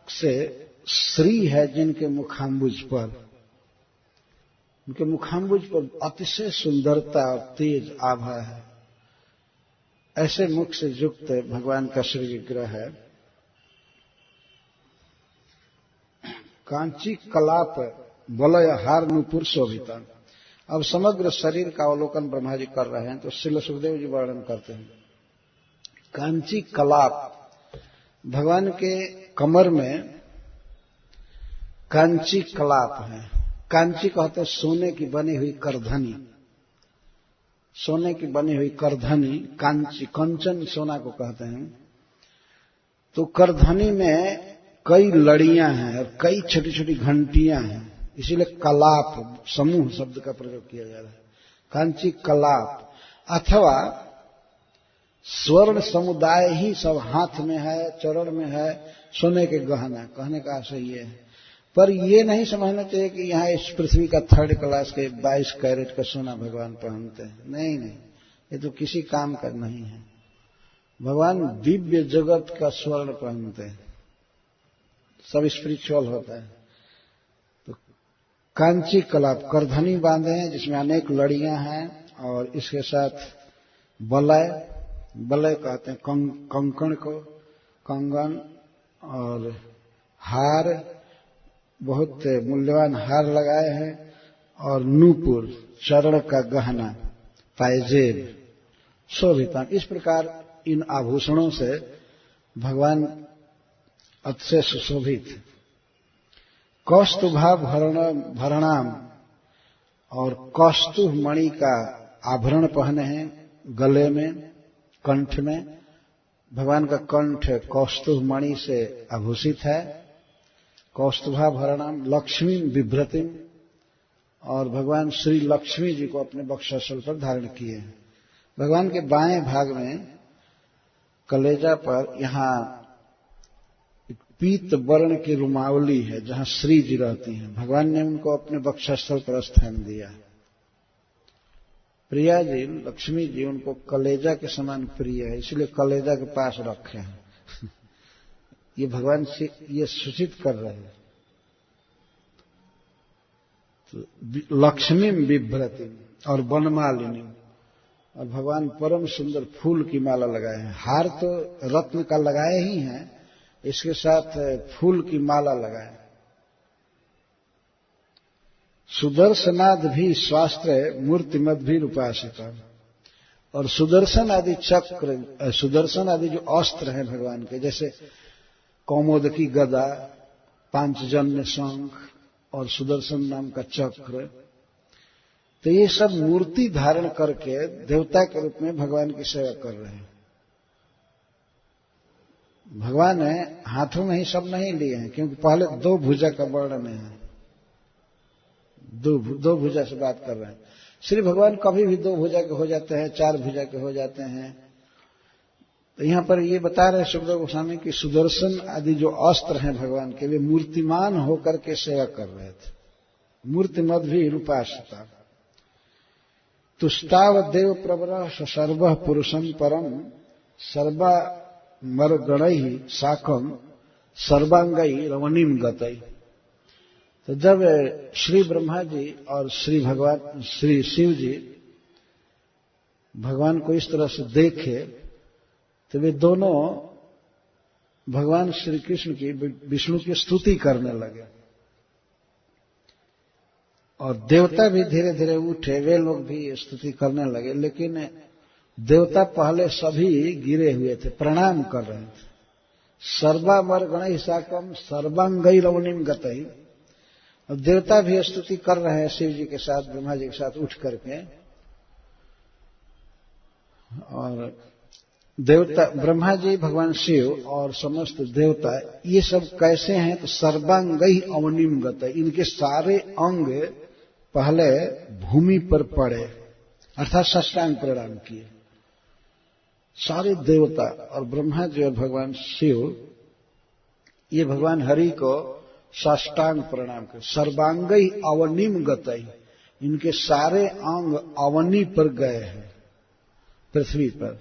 S1: से श्री है जिनके मुखाम्बुज पर, उनके मुखाम्बुज पर अतिशय सुंदरता और तेज आभा है। ऐसे मुख से युक्त भगवान का श्री विग्रह है। कांची कलाप वलय हार नूपुर शोभिता। अब समग्र शरीर का अवलोकन ब्रह्मा जी कर रहे हैं, तो श्रील सुखदेव जी वर्णन करते हैं। कांची कलाप, भगवान के कमर में कांची कलाप है। कांची कहते हैं सोने की बनी हुई करधनी, सोने की बनी हुई करधनी, कांची, कंचन सोना को कहते हैं। तो करधनी में कई लड़ियां हैं और कई छोटी छोटी घंटियां हैं, इसीलिए कलाप समूह शब्द का प्रयोग किया जा रहा है। कांची कलाप, अथवा स्वर्ण समुदाय ही सब हाथ में है, चरण में है, सोने के गहना, कहने का आशय ये है। पर ये नहीं समझना चाहिए कि यहाँ इस पृथ्वी का 3rd क्लास के 22 कैरेट का सोना भगवान पहनते हैं। नहीं नहीं, ये तो किसी काम का नहीं है। भगवान दिव्य जगत का स्वर्ण पहनते हैं, सब स्पिरिचुअल होता है। तो कांची कलाप, करधनी बांधे हैं जिसमें अनेक लड़ियां हैं, और इसके साथ वलय, वलय कहते हैं कंकण को, कंगन, और हार, बहुत मूल्यवान हार लगाए हैं, और नूपुर, चरण का गहना, पायजेब, शोभिता। इस प्रकार इन आभूषणों से भगवान अतिशय सुशोभित। कौस्तुभा भरणाम, और कौस्तुभ मणि का आभरण पहने हैं गले में, कंठ में। भगवान का कंठ कौस्तुभ मणि से आभूषित है। कौस्तुभा भरणाम लक्ष्मी बिभ्रतिम, और भगवान श्री लक्ष्मी जी को अपने वक्षस्थल पर धारण किए हैं। भगवान के बाएं भाग में कलेजा पर यहां पीत वर्ण की रुमावली है जहां श्री जी रहती हैं। भगवान ने उनको अपने वक्षस्थल पर स्थान दिया। प्रिया जी, लक्ष्मी जी उनको कलेजा के समान प्रिय है, इसलिए कलेजा के पास रखे हैं। ये भगवान से ये सूचित कर रहे हैं। तो लक्ष्मी बिभ्रति और वनमालिनी, और भगवान परम सुंदर फूल की माला लगाए हैं। हार तो रत्न का लगाए ही हैं, इसके साथ फूल की माला लगाए। सुदर्शनाद भी स्वास्त्र मूर्तिमद भी उपासिका, और सुदर्शन आदि चक्र, सुदर्शन आदि जो अस्त्र हैं भगवान के, जैसे कौमोदकी गदा, पांचजन्य शंख और सुदर्शन नाम का चक्र, तो ये सब मूर्ति धारण करके देवता के रूप में भगवान की सेवा कर रहे हैं। भगवान ने हाथों में ही सब नहीं लिए हैं, क्योंकि पहले दो भुजा का वर्णन है, दो भुजा से बात कर रहे हैं। श्री भगवान कभी भी दो भुजा के हो जाते हैं, चार भुजा के हो जाते हैं। तो यहां पर ये बता रहे सुखदेव गोस्वामी कि सुदर्शन आदि जो अस्त्र हैं भगवान के, वे मूर्तिमान होकर के सेवा कर रहे थे। मूर्तिमद भी रूपासता। तुष्टाव देव प्रवर सर्व पुरुषम परम सर्वा मरगणई साकम सर्वांगई रवनीम गतई। तो जब श्री ब्रह्मा जी और श्री शिव जी भगवान को इस तरह से देखे, तो वे दोनों भगवान श्री कृष्ण की, विष्णु की स्तुति करने लगे। और देवता भी धीरे धीरे उठे, वे लोग भी स्तुति करने लगे। लेकिन देवता पहले सभी गिरे हुए थे, प्रणाम कर रहे थे। सर्वामर गणई साकम सर्वांगई रवनीम गतई। और देवता भी स्तुति कर रहे हैं शिव जी के साथ, ब्रह्मा जी के साथ उठ करके। और देवता ब्रह्मा जी, भगवान शिव और समस्त देवता, ये सब कैसे हैं? तो सर्वांगई अवनीम गतई, इनके सारे अंग पहले भूमि पर पड़े, अर्थात साष्टांग प्रणाम किए सारे देवता। और ब्रह्मा जी और भगवान शिव ये भगवान हरि को साष्टांग प्रणाम कर। सर्वांगई अवनीम गतई, इनके सारे अंग अवनी पर गए हैं, पृथ्वी पर।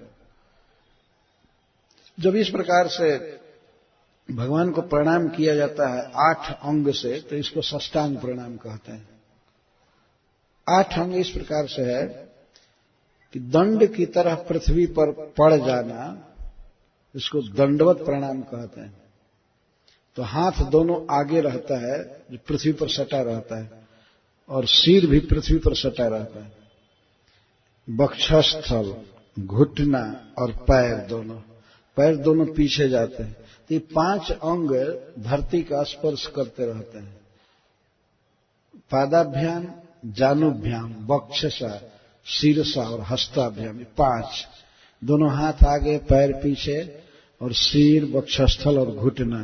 S1: जब इस प्रकार से भगवान को प्रणाम किया जाता है 8 अंग से, तो इसको साष्टांग प्रणाम कहते हैं। 8 अंग इस प्रकार से है कि दंड की तरह पृथ्वी पर पड़ जाना, इसको दंडवत प्रणाम कहते हैं। तो हाथ दोनों आगे रहता है, जो पृथ्वी पर सटा रहता है, और सिर भी पृथ्वी पर सटा रहता है। वक्षस्थल, घुटना और पैर दोनों पीछे जाते हैं। तो ये 5 अंग धरती का स्पर्श करते रहते हैं। पादाभ्याम, जानुभ्याम, वक्षसा, शीर्षा और हस्ताभ्याम, 5। दोनों हाथ आगे, पैर पीछे, और सिर, वक्षस्थल और घुटना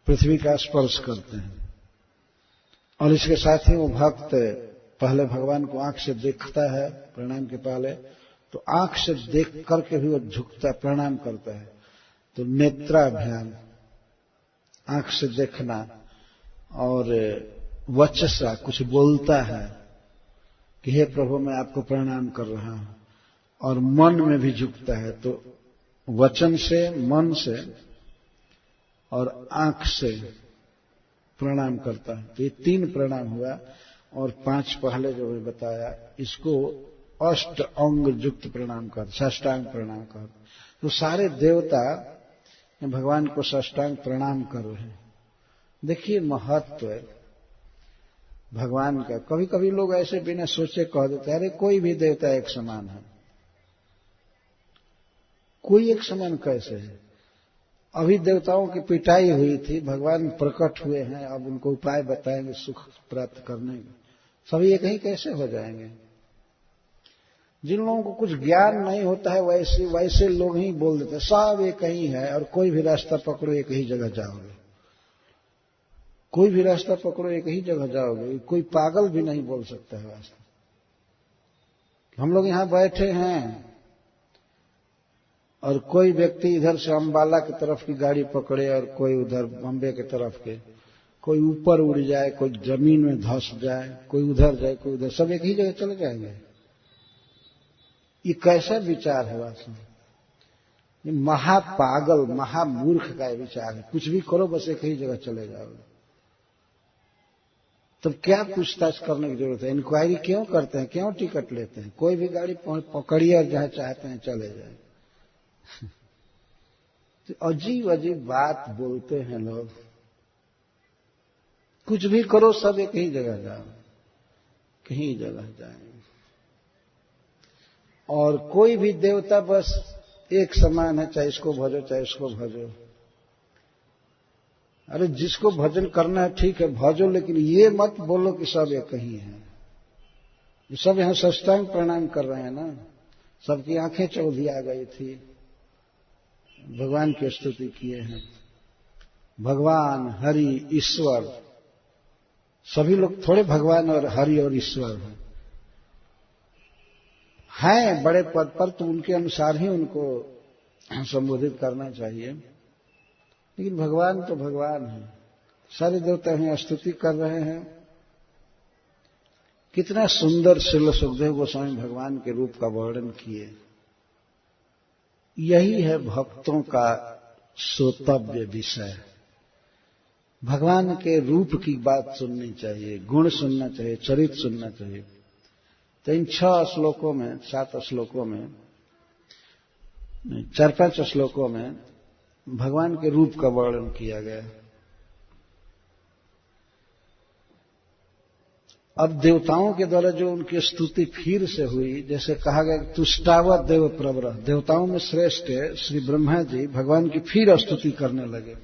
S1: पृथ्वी का स्पर्श करते हैं। और इसके साथ ही वो भक्त पहले भगवान को आंख से देखता है प्रणाम के पहले, तो आंख से देख करके भी वो झुकता, प्रणाम करता है। तो नेत्राभ्याम, आंख से देखना, और वचसा, कुछ बोलता है कि हे प्रभु मैं आपको प्रणाम कर रहा हूं, और मन में भी झुकता है। तो वचन से, मन से और आंख से प्रणाम करता है। तो ये 3 प्रणाम हुआ, और 5 पहले जो भी बताया, इसको अष्ट अंग युक्त प्रणाम कर, साष्टांग प्रणाम कर। तो सारे देवता भगवान को साष्टांग प्रणाम कर रहे हैं। देखिए महत्व भगवान का। कभी कभी लोग ऐसे बिना सोचे कह देते हैं, अरे कोई भी देवता एक समान है। कोई एक समान कैसे है? अभी देवताओं की पिटाई हुई थी, भगवान प्रकट हुए हैं, अब उनको उपाय बताएंगे सुख प्राप्त करने के। सभी एक ही कैसे हो जाएंगे? जिन लोगों को कुछ ज्ञान नहीं होता है, वैसे लोग ही बोल देते हैं सब एक ही है, और कोई भी रास्ता पकड़ो एक ही जगह जाओगे। कोई भी रास्ता पकड़ो एक ही जगह जाओगे। कोई पागल भी नहीं बोल सकता है रास्ता। हम लोग यहां बैठे हैं और कोई व्यक्ति इधर से अंबाला की तरफ की गाड़ी पकड़े, और कोई उधर बॉम्बे की तरफ के, कोई ऊपर उड़ जाए, कोई जमीन में धंस जाए, कोई उधर जाए, कोई उधर, सब एक ही जगह चले जाएंगे। ये कैसा विचार है वास्तव में? ये महापागल महामूर्ख का विचार है। कुछ भी करो बस एक ही जगह चले जाओगे। तब क्या पूछताछ करने की जरूरत है? इंक्वायरी क्यों करते हैं? क्यों टिकट लेते हैं? कोई भी गाड़ी पकड़िए और जहां चाहते हैं चले जाए। तो अजीब अजीब बात बोलते हैं लोग। कुछ भी करो सब एक ही जगह जाओ, कहीं जगह जाएंगे। और कोई भी देवता बस एक समान है, चाहे इसको भजो चाहे इसको भजो। अरे जिसको भजन करना है ठीक है भजो, लेकिन ये मत बोलो कि सब एक ही है। ये सब यहां साष्टांग प्रणाम कर रहे हैं ना, सबकी आंखें चौधिया गई थी, भगवान की स्तुति किए हैं। भगवान हरि ईश्वर, सभी लोग थोड़े भगवान और हरि और ईश्वर हैं बड़े पद पर, तो उनके अनुसार ही उनको संबोधित करना चाहिए। लेकिन भगवान तो भगवान है, सारे देवता हैं स्तुति कर रहे हैं। कितना सुंदर श्रील सुखदेव गोस्वामी भगवान के रूप का वर्णन किए। यही है भक्तों का श्रोतव्य विषय। भगवान के रूप की बात सुननी चाहिए, गुण सुनना चाहिए, चरित्र सुनना चाहिए। तो इन 6 श्लोकों में, 7 श्लोकों में, 4-5 श्लोकों में भगवान के रूप का वर्णन किया गया। अब देवताओं के द्वारा जो उनकी स्तुति फिर से हुई, जैसे कहा गया तुष्टावत देव प्रवर, देवताओं में श्रेष्ठ श्री ब्रह्मा जी भगवान की फिर स्तुति करने लगे।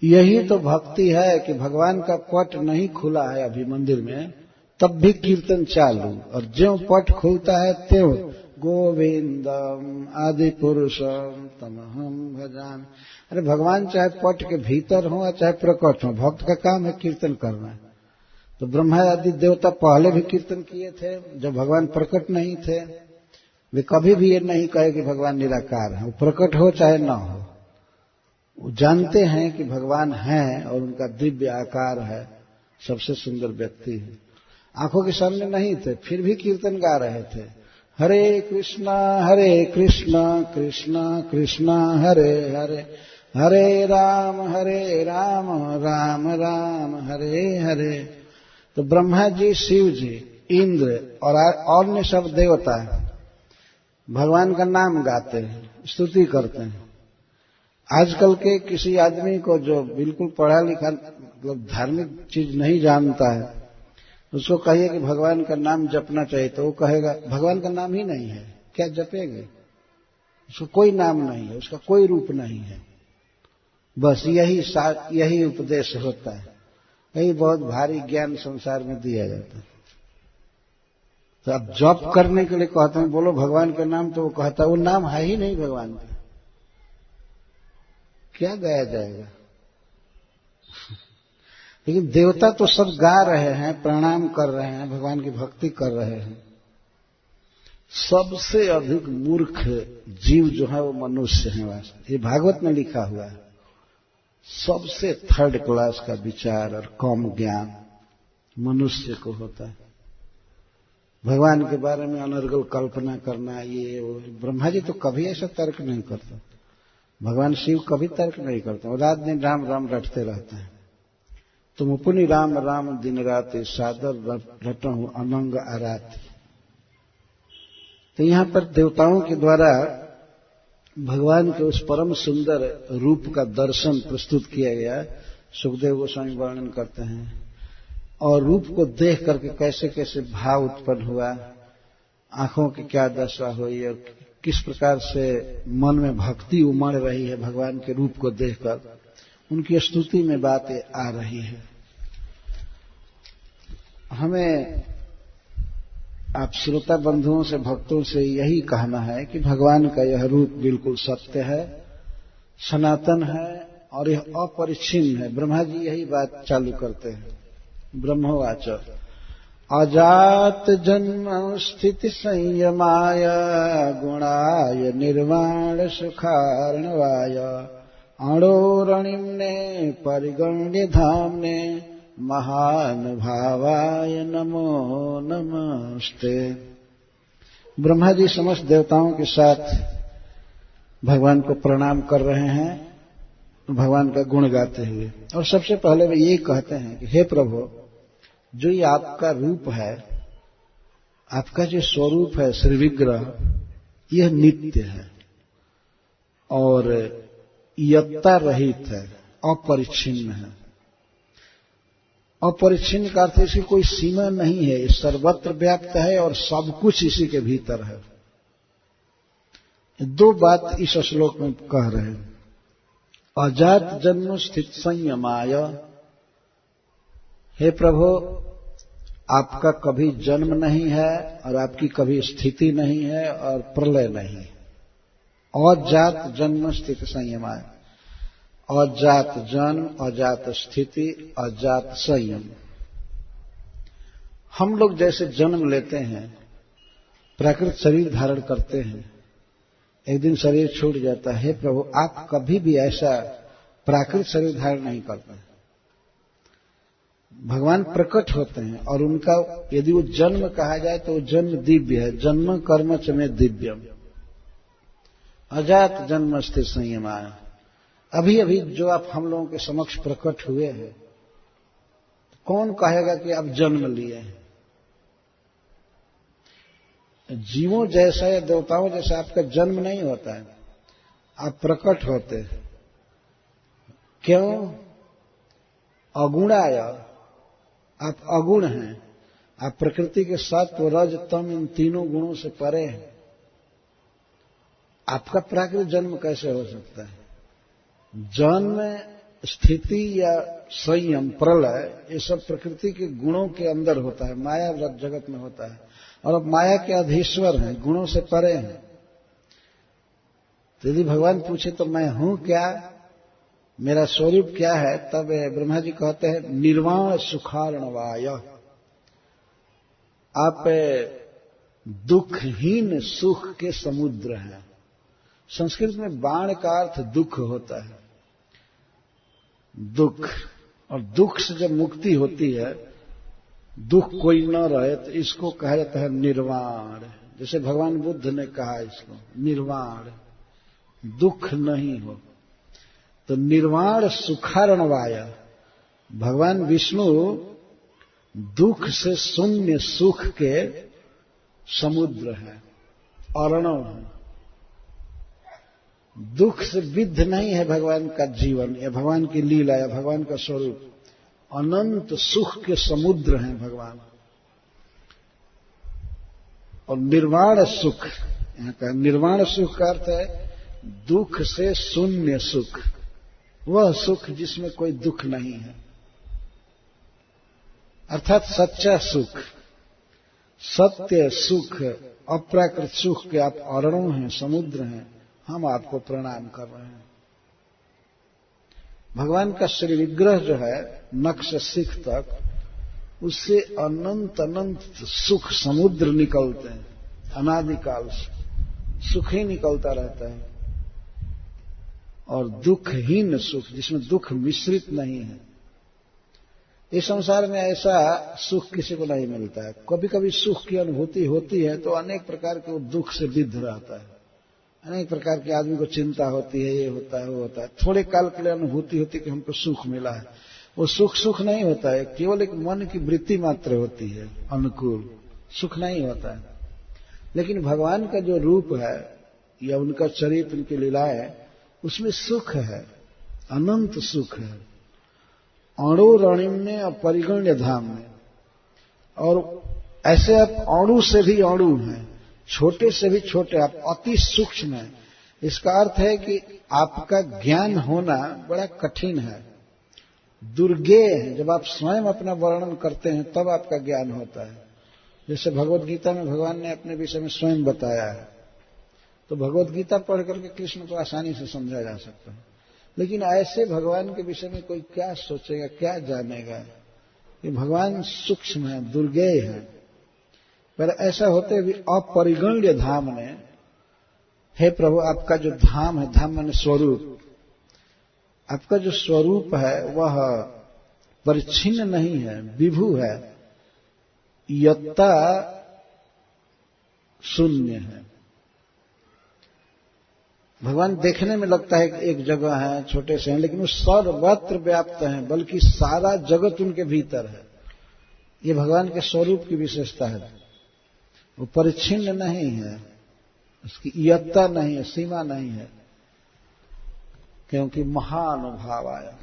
S1: यही तो भक्ति है कि भगवान का पट नहीं खुला है अभी मंदिर में, तब भी कीर्तन चालू, और ज्यों पट खुलता है त्यों गोविंदम आदि पुरुषम तमहम भजामि। अरे भगवान चाहे पट के भीतर हो चाहे प्रकट हो, भक्त का काम है कीर्तन करना। तो ब्रह्मा आदि देवता पहले भी कीर्तन किए थे जब भगवान प्रकट नहीं थे। वे कभी भी ये नहीं कहे कि भगवान निराकार है, वो प्रकट हो चाहे न हो। वो जानते हैं कि भगवान हैं और उनका दिव्य आकार है, सबसे सुंदर व्यक्ति है। आंखों के सामने नहीं थे, फिर भी कीर्तन गा रहे थे। हरे कृष्णा कृष्ण कृष्ण हरे हरे, हरे राम राम राम हरे हरे। तो ब्रह्मा जी, शिव जी, इंद्र और अन्य सब देवता भगवान का नाम गाते हैं, स्तुति करते हैं। आजकल के किसी आदमी को जो बिल्कुल पढ़ा लिखा मतलब धार्मिक चीज नहीं जानता है, उसको कहिए कि भगवान का नाम जपना चाहिए, तो वो कहेगा भगवान का नाम ही नहीं है, क्या जपेंगे? उसका कोई नाम नहीं है, उसका कोई रूप नहीं है। बस यही उपदेश होता है, यही बहुत भारी ज्ञान संसार में दिया जाता है। तो अब जप करने के लिए कहते हैं बोलो भगवान का नाम, तो वो कहता है वो नाम है ही नहीं भगवान का, क्या गाया जाएगा? लेकिन देवता तो सब गा रहे हैं, प्रणाम कर रहे हैं, भगवान की भक्ति कर रहे हैं। सबसे अधिक मूर्ख जीव जो है वो मनुष्य है। वास्तव ये भागवत में लिखा हुआ है। सबसे थर्ड क्लास का विचार और कम ज्ञान मनुष्य को होता है। भगवान के बारे में अनर्गल कल्पना करना, ये वो। ब्रह्मा जी तो कभी ऐसा तर्क नहीं करता, भगवान शिव कभी तर्क नहीं करते, वो रात दिन राम राम रटते रहते हैं। तुम अपनी राम राम दिन रात सादर रटहु अनंग आराती। तो यहां पर देवताओं के द्वारा भगवान के उस परम सुंदर रूप का दर्शन प्रस्तुत किया गया। सुखदेव गोस्वामी वर्णन करते हैं, और रूप को देख करके कैसे कैसे भाव उत्पन्न हुआ, आंखों की क्या दशा हुई, और किस प्रकार से मन में भक्ति उमड़ रही है भगवान के रूप को देखकर, उनकी स्तुति में बातें आ रही है। हमें आप श्रोता बंधुओं से, भक्तों से यही कहना है कि भगवान का यह रूप बिल्कुल सत्य है, सनातन है और यह अपरिच्छिन्न है। ब्रह्मा जी यही बात चालू करते हैं। ब्रह्मवाच अजात जन्म स्थिति संयमाय गुणाय निर्वाण सुखार्णवाय अणोरणिम्ने परिगण्य धाम्ने महान भावाय नमो नमस्ते। ब्रह्मा जी समस्त देवताओं के साथ भगवान को प्रणाम कर रहे हैं, भगवान का गुण गाते हुए। और सबसे पहले वे ये कहते हैं कि हे प्रभु, जो ये आपका रूप है, आपका जो स्वरूप है श्री विग्रह, यह नित्य है और यत्ता रहित है, अपरिच्छिन्न है। अपरिच्छिन्न का अर्थ इसकी कोई सीमा नहीं है, ये सर्वत्र व्याप्त है और सब कुछ इसी के भीतर है। दो बात इस श्लोक में कह रहे हैं। अजात जन्म स्थित संयमाय, हे प्रभु, आपका कभी जन्म नहीं है और आपकी कभी स्थिति नहीं है और प्रलय नहीं। अजात जन्म स्थित संयमाय, अजात जन्म, अजात स्थिति, अजात संयम। हम लोग जैसे जन्म लेते हैं, प्राकृतिक शरीर धारण करते हैं, एक दिन शरीर छूट जाता है। हे प्रभु, आप कभी भी ऐसा प्राकृतिक शरीर धारण नहीं करते। भगवान प्रकट होते हैं और उनका यदि वो जन्म कहा जाए तो वो जन्म दिव्य है। जन्म कर्म च में दिव्यम, अजात जन्म स्थित संयमाय। अभी अभी जो आप हम लोगों के समक्ष प्रकट हुए हैं, कौन कहेगा कि आप जन्म लिए हैं? जीवों जैसा या देवताओं जैसा आपका जन्म नहीं होता है, आप प्रकट होते हैं। क्यों? अगुणाय, आप अगुण हैं। आप प्रकृति के सत्व रज तम इन तीनों गुणों से परे हैं। आपका प्राकृतिक जन्म कैसे हो सकता है? जन्म, स्थिति या संयम, प्रलय, ये सब प्रकृति के गुणों के अंदर होता है, माया जगत में होता है। और अब माया के अधीश्वर हैं, गुणों से परे हैं। तो यदि भगवान पूछे तो मैं हूं क्या, मेरा स्वरूप क्या है, तब ब्रह्मा जी कहते हैं निर्वाण सुखार्णवाय। आप दुखहीन सुख के समुद्र हैं। संस्कृत में बाण का अर्थ दुख होता है। दुख, और दुख से जब मुक्ति होती है, दुख कोई न रहे, तो इसको कहा जाता है निर्वाण। जैसे भगवान बुद्ध ने कहा इसको निर्वाण, दुख नहीं हो। तो निर्वाण सुखार्णवाय, भगवान विष्णु दुख से शून्य सुख के समुद्र है, अर्णव है। दुख से विद्ध नहीं है भगवान का जीवन या भगवान की लीला या भगवान का स्वरूप। अनंत सुख के समुद्र हैं भगवान। और निर्वाण सुख, यहां का निर्वाण सुख का अर्थ है दुख से शून्य सुख, वह सुख जिसमें कोई दुख नहीं है, अर्थात सच्चा सुख, सत्य सुख, अप्राकृत सुख के आप अर्णव हैं, समुद्र हैं। हम आपको प्रणाम कर रहे हैं। भगवान का श्री विग्रह जो है नख से सिख तक, उससे अनंत अनंत सुख समुद्र निकलते हैं। अनादिकाल से सुख ही निकलता रहता है। और दुखहीन सुख, जिसमें दुख मिश्रित नहीं है। इस संसार में ऐसा सुख किसी को नहीं मिलता है। कभी कभी सुख की अनुभूति होती है तो अनेक प्रकार के वो दुख से विद्ध रहता है। अनेक प्रकार के आदमी को चिंता होती है, ये होता है, वो होता है। थोड़े काल के लिए अनुभूति होती है कि हमको सुख मिला है। वो सुख नहीं होता है, केवल एक मन की वृत्ति मात्र होती है, अनुकूल सुख नहीं होता है। लेकिन भगवान का जो रूप है या उनका चरित्र, उनकी लीलाएं, उसमें सुख है, अनंत सुख है। अणु रणिम्य और परिगण्य धाम में, और ऐसे आप अणु से भी अणु हैं, छोटे से भी छोटे, आप अति सूक्ष्म हैं। इसका अर्थ है कि आपका ज्ञान होना बड़ा कठिन है, दुर्गेय है। जब आप स्वयं अपना वर्णन करते हैं तब आपका ज्ञान होता है। जैसे भगवत गीता में भगवान ने अपने विषय में स्वयं बताया है, तो भगवत गीता पढ़ करके कृष्ण को आसानी से समझा जा सकता है। लेकिन ऐसे भगवान के विषय में कोई क्या सोचेगा, क्या जानेगा कि भगवान सूक्ष्म है, दुर्गेय है। पर ऐसा होते भी अपरिगण्य धाम ने, हे प्रभु, आपका जो धाम है, धाम माने स्वरूप, आपका जो स्वरूप है वह परिच्छिन्न नहीं है, विभु है, यत्ता शून्य है। भगवान देखने में लगता है कि एक जगह है, छोटे से हैं, लेकिन वो सर्वत्र व्याप्त हैं, बल्कि सारा जगत उनके भीतर है। ये भगवान के स्वरूप की विशेषता है। वो परिच्छिन्न नहीं है, उसकी इयत्ता नहीं है, सीमा नहीं है, क्योंकि महानुभाव आया।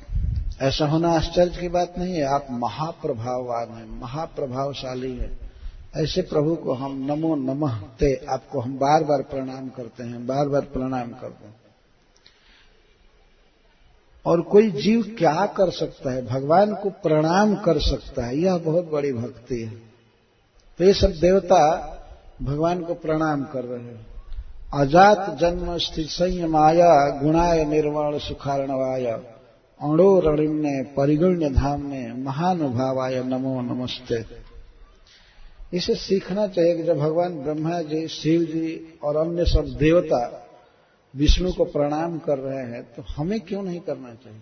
S1: ऐसा होना आश्चर्य की बात नहीं है। आप महाप्रभाववान हैं, महाप्रभावशाली हैं। ऐसे प्रभु को हम नमो नमः ते, आपको हम बार बार प्रणाम करते हैं, बार बार प्रणाम करते हैं। और कोई जीव क्या कर सकता है? भगवान को प्रणाम कर सकता है, यह बहुत बड़ी भक्ति है। तो ये सब देवता भगवान को प्रणाम कर रहे हैं। अजात जन्म स्थित संयमाया गुणाय निर्वाण सुखार्णवाय अणो रणिम्ने परिगण्य धामने महानुभावाय नमो नमस्ते। इसे सीखना चाहिए कि जब भगवान ब्रह्मा जी, शिव जी और अन्य सब देवता विष्णु को प्रणाम कर रहे हैं, तो हमें क्यों नहीं करना चाहिए?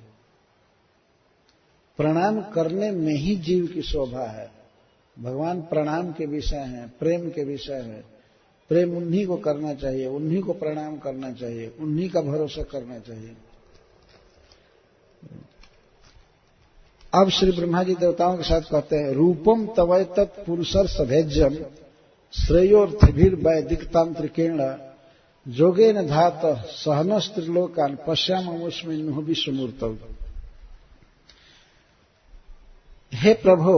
S1: प्रणाम करने में ही जीव की शोभा है। भगवान प्रणाम के विषय हैं, प्रेम के विषय है। प्रेम उन्हीं को करना चाहिए, उन्हीं को प्रणाम करना चाहिए, उन्हीं का भरोसा करना चाहिए। अब श्री ब्रह्मा जी देवताओं के साथ कहते हैं, रूपम तवय तत्पुरुषर सभेज्यम श्रेयोर्थिभिर वैदिक तांत्रिकेण जोगेन धात सहनस्त्रिलोकान पश्याममुष्मिन्नुः विश्वमूर्तौ। हे प्रभु,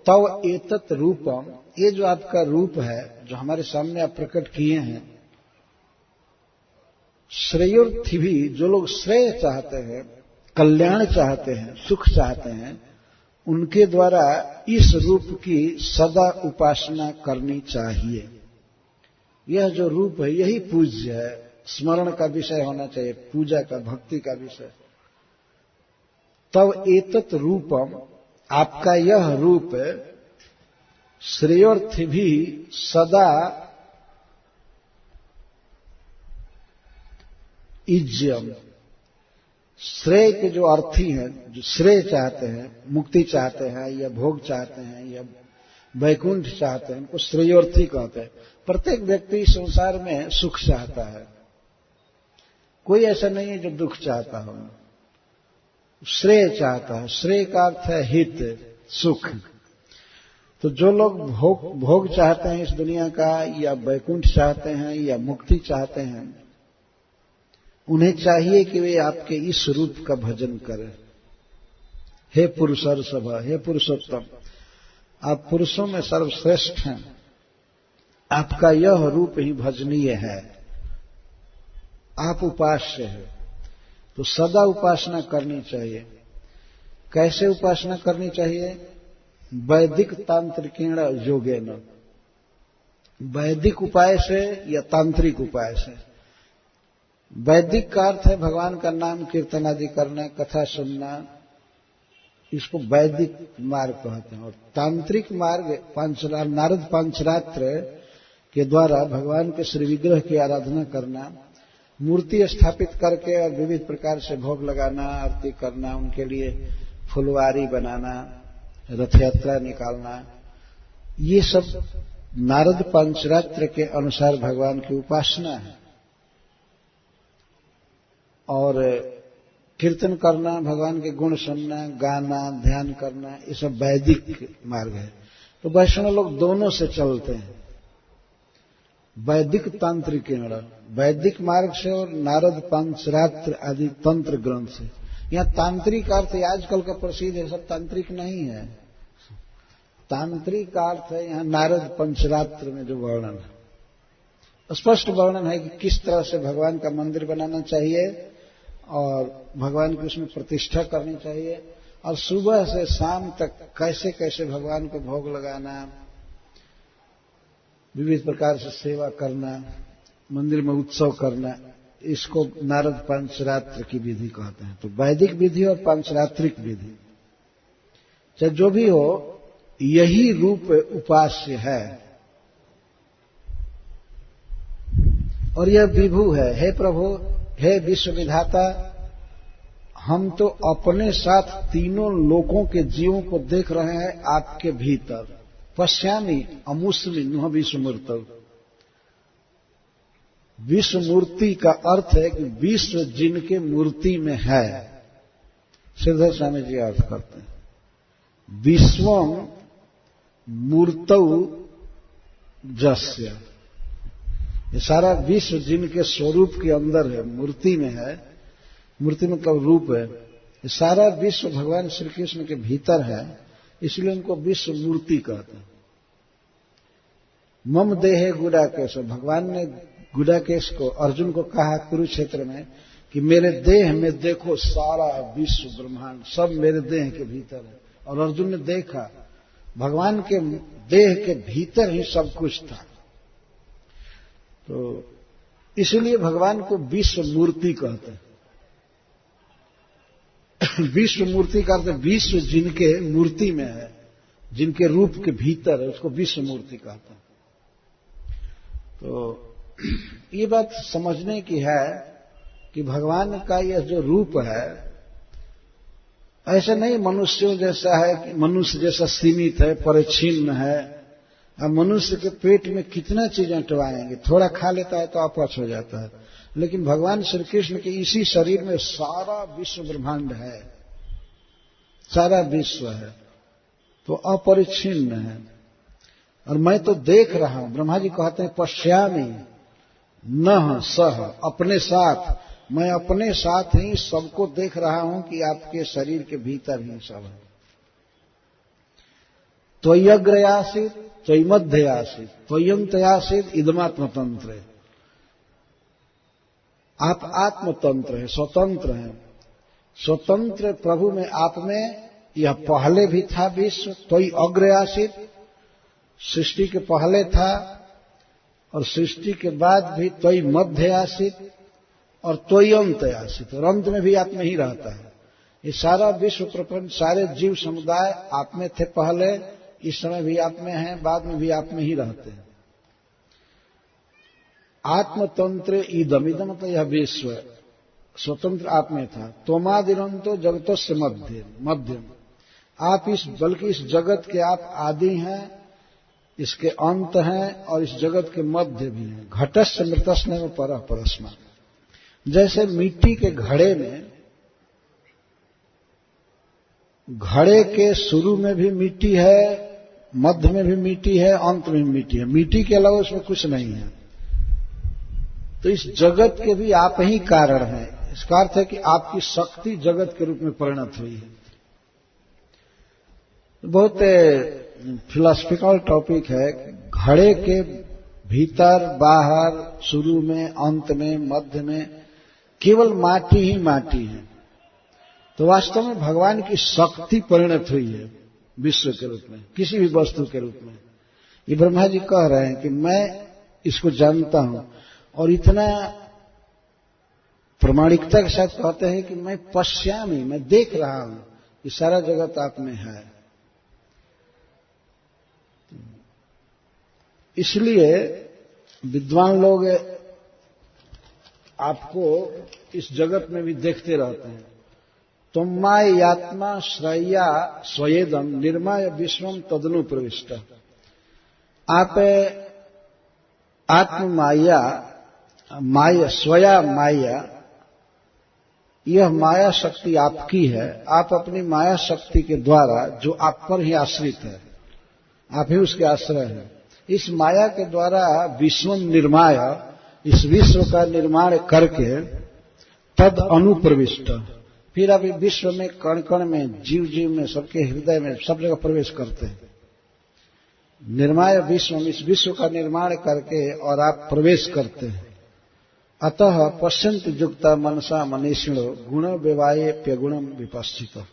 S1: तव एतत् रूपम, ये जो आपका रूप है, जो हमारे सामने आप प्रकट किए हैं, श्रेयोर्थिभि, जो लोग श्रेय चाहते हैं, कल्याण चाहते हैं, सुख चाहते हैं, उनके द्वारा इस रूप की सदा उपासना करनी चाहिए। यह जो रूप है यही पूज्य है, स्मरण का विषय होना चाहिए, पूजा का, भक्ति का विषय। तब एतत् रूपम, आपका यह रूप श्रेयोर्थिभि सदा इज्यम, श्रेय के जो अर्थी हैं, जो श्रेय चाहते हैं, मुक्ति चाहते हैं या भोग चाहते हैं या वैकुंठ चाहते हैं, उनको श्रेयोर्थी कहते हैं। प्रत्येक व्यक्ति संसार में सुख चाहता है, कोई ऐसा नहीं है जो दुख चाहता हो। श्रेय चाहता है, श्रेय का अर्थ है हित, सुख। तो जो लोग भोग चाहते हैं इस दुनिया का, या वैकुंठ चाहते हैं या मुक्ति चाहते हैं, उन्हें चाहिए कि वे आपके इस रूप का भजन करें। हे पुरुषर्षभ, हे पुरुषोत्तम, आप पुरुषों में सर्वश्रेष्ठ हैं, आपका यह रूप ही भजनीय है, आप उपास्य हैं। तो सदा उपासना करनी चाहिए। कैसे उपासना करनी चाहिए? वैदिक तांत्रिकेण योगेन, वैदिक उपाय से या तांत्रिक उपाय से। वैदिक का अर्थ है भगवान का नाम कीर्तन आदि करना, कथा सुनना, इसको वैदिक मार्ग कहते हैं। और तांत्रिक मार्ग नारद पंचरात्र के द्वारा भगवान के श्री विग्रह की आराधना करना, मूर्ति स्थापित करके और विविध प्रकार से भोग लगाना, आरती करना, उनके लिए फुलवारी बनाना, रथ यात्रा निकालना, ये सब नारद पंचरात्र के अनुसार भगवान की उपासना है। और कीर्तन करना, भगवान के गुण सुनना, गाना, ध्यान करना, ये सब वैदिक मार्ग है। तो वैष्णव लोग दोनों से चलते हैं, वैदिक तांत्रिकेण, वैदिक मार्ग से और नारद पंचरात्र आदि तंत्र ग्रंथ से। यहाँ तांत्रिक अर्थ आजकल का प्रसिद्ध है, सब तांत्रिक नहीं है। तांत्रिक अर्थ है यहाँ नारद पंचरात्र में जो वर्णन है, स्पष्ट वर्णन है कि किस तरह से भगवान का मंदिर बनाना चाहिए और भगवान की उसमें प्रतिष्ठा करनी चाहिए, और सुबह से शाम तक कैसे कैसे भगवान को भोग लगाना, विविध प्रकार से सेवा करना, मंदिर में उत्सव करना, इसको नारद पंचरात्र की विधि कहते हैं। तो वैदिक विधि और पंचरात्रिक विधि, चाहे जो भी हो, यही रूप उपास्य है और यह विभु है। हे प्रभु, हे विश्व विधाता, हम तो अपने साथ तीनों लोकों के जीवों को देख रहे हैं आपके भीतर। पश्यामि अमुष्मिन्नुः विश्वमूर्तौ, विश्व मूर्ति का अर्थ है कि विश्व जिनके मूर्ति में है। श्रीधर स्वामी जी अर्थ करते हैं विश्वम मूर्तौ जस्य, ये सारा विश्व जिनके स्वरूप के अंदर है, मूर्ति में है। मूर्ति मतलब रूप है। ये सारा विश्व भगवान श्री कृष्ण के भीतर है, इसलिए उनको विश्व मूर्ति कहते हैं। मम देहे गुडाकेश, भगवान ने गुडाकेश को, अर्जुन को कहा कुरुक्षेत्र में कि मेरे देह में देखो सारा विश्व ब्रह्मांड सब मेरे देह के भीतर है। और अर्जुन ने देखा भगवान के देह के भीतर ही सब कुछ था। तो इसलिए भगवान को विश्व मूर्ति कहते हैं। विश्व मूर्ति का अर्थ विश्व जिनके मूर्ति में है, जिनके रूप के भीतर है, उसको विश्व मूर्ति कहते हैं। तो ये बात समझने की है कि भगवान का यह जो रूप है ऐसा नहीं मनुष्यों जैसा है कि मनुष्य जैसा सीमित है, परिच्छिन्न है। अब मनुष्य के पेट में कितना चीज अटवाएंगे, थोड़ा खा लेता है तो अपच हो जाता है। लेकिन भगवान श्री कृष्ण के इसी शरीर में सारा विश्व ब्रह्मांड है, सारा विश्व है, तो अपरिच्छिन्न है। और मैं तो देख रहा हूं, ब्रह्मा जी कहते हैं पश्यामि न सह, अपने साथ, मैं अपने साथ ही सबको देख रहा हूं कि आपके शरीर के भीतर ही सब है। त्वय्यग्रे आसीत् त्वय्मध्ये आसीत् त्वय्यन्ते आसीत् इदमात्मतंत्र। आप आत्मतंत्र है, स्वतंत्र है। स्वतंत्र प्रभु में, आप में यह पहले भी था विश्व। त्वयि अग्रे आसीत्, सृष्टि के पहले था और सृष्टि के बाद भी। त्वयि मध्य आसीत् और त्वयि अंत आसीत्, और अंत में भी आप में ही रहता है। ये सारा विश्व प्रपंच, सारे जीव समुदाय आप में थे पहले, इस समय भी आप में हैं, बाद में भी आप में ही रहते हैं। आत्मतंत्र इदम तो यह विश्व स्वतंत्र आप में था। त्वमादिरंतो जगतस्य मध्यम, आप इस, बल्कि इस जगत के आप आदि हैं, इसके अंत हैं और इस जगत के मध्य भी हैं। घटस्य मृतस्य परः परस्मा, जैसे मिट्टी के घड़े में, घड़े के शुरू में भी मिट्टी है, मध्य में भी मिट्टी है, अंत में भी मिट्टी है, मिट्टी के अलावा उसमें कुछ नहीं है। तो इस जगत के भी आप ही कारण हैं। इसका अर्थ है कि आपकी शक्ति जगत के रूप में परिणत हुई है। बहुत फिलॉसफिकल टॉपिक है। घड़े के भीतर बाहर, शुरू में, अंत में, मध्य में केवल माटी ही माटी है। तो वास्तव में भगवान की शक्ति परिणत हुई है विश्व के रूप में, किसी भी वस्तु के रूप में। ये ब्रह्मा जी कह रहे हैं कि मैं इसको जानता हूं, और इतना प्रामाणिकता के साथ कहते हैं कि मैं पश्यामी, मैं देख रहा हूं, ये सारा जगत आप में है। इसलिए विद्वान लोग आपको इस जगत में भी देखते रहते हैं। तुम्माय यात्मा श्रया स्वयेदम निर्माय विश्वम तदनु प्रविष्ट। आप आत्म माया, माया स्वया माया, यह माया शक्ति आपकी है। आप अपनी माया शक्ति के द्वारा, जो आप पर ही आश्रित है, आप ही उसके आश्रय हैं, इस माया के द्वारा विश्वम निर्माय, इस विश्व का निर्माण करके तद अनुप्रविष्ट, फिर अभी विश्व में कण कण में, जीव जीव में, सबके हृदय में, सब जगह प्रवेश करते हैं। निर्माय विश्व, इस विश्व का निर्माण करके और आप प्रवेश करते हैं। अतः पश्यंत युक्ता मनसा मनीषिणो गुण व्यवाये प्यगुणम विपश्चित।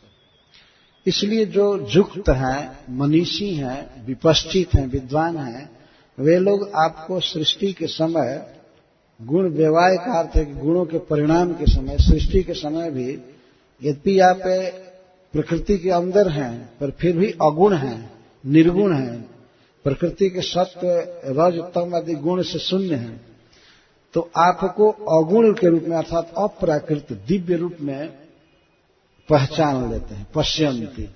S1: इसलिए जो युक्त हैं, मनीषी हैं, विपश्चित हैं, विद्वान हैं, वे लोग आपको सृष्टि के समय, गुण व्यवाय का अर्थ है कि गुणों के परिणाम के समय, सृष्टि के समय भी, यद्यपि आप प्रकृति के अंदर हैं पर फिर भी अगुण हैं, निर्गुण हैं, प्रकृति के सत्व रज तम आदि गुण से शून्य हैं, तो आपको अगुण के रूप में अर्थात अप्राकृत दिव्य रूप में पहचान लेते हैं। पश्यन्ति,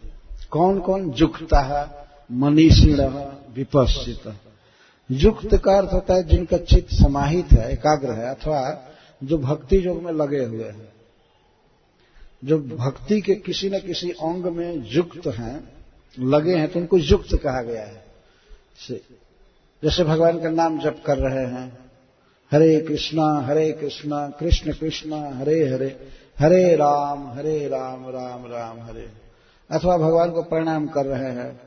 S1: कौन कौन युक्ता है, मनीषिण विपश्चित, युक्त का अर्थ होता है जिनका चित्त समाहित है, एकाग्र है, अथवा जो भक्ति योग में लगे हुए हैं, जो भक्ति के किसी न किसी अंग में युक्त हैं, लगे हैं, तो उनको युक्त कहा गया है। जैसे भगवान का नाम जप कर रहे हैं, हरे कृष्णा कृष्ण कृष्ण हरे हरे, हरे राम राम राम हरे, अथवा भगवान को प्रणाम कर रहे हैं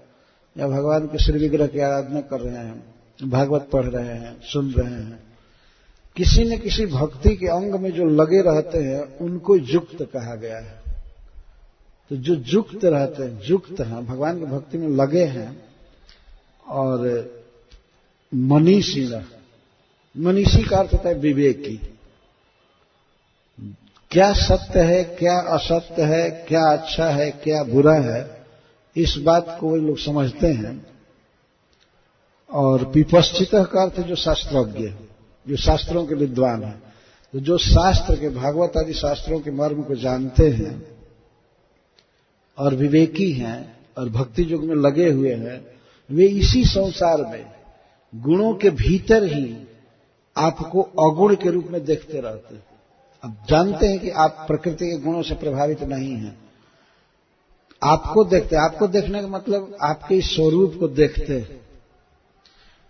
S1: या भगवान के श्री विग्रह की आराधना कर रहे हैं, भागवत पढ़ रहे हैं, सुन रहे हैं, किसी न किसी भक्ति के अंग में जो लगे रहते हैं उनको युक्त कहा गया है। तो जो युक्त रहते हैं, युक्त हैं, भगवान की भक्ति में लगे हैं। और मनीषी का अर्थ होता है विवेकी। क्या सत्य है, क्या असत्य है, क्या अच्छा है, क्या बुरा है, इस बात को वे लोग समझते हैं। और विपश्चितः का अर्थ जो शास्त्रज्ञ, जो शास्त्रों के विद्वान हैं, तो जो शास्त्र के, भागवत आदि शास्त्रों के मर्म को जानते हैं और विवेकी हैं और भक्ति युग में लगे हुए हैं, वे इसी संसार में गुणों के भीतर ही आपको अगुण के रूप में देखते रहते हैं। अब जानते हैं कि आप प्रकृति के गुणों से प्रभावित नहीं हैं, आपको देखते हैं। आपको देखने का मतलब आपके इस स्वरूप को देखते हैं।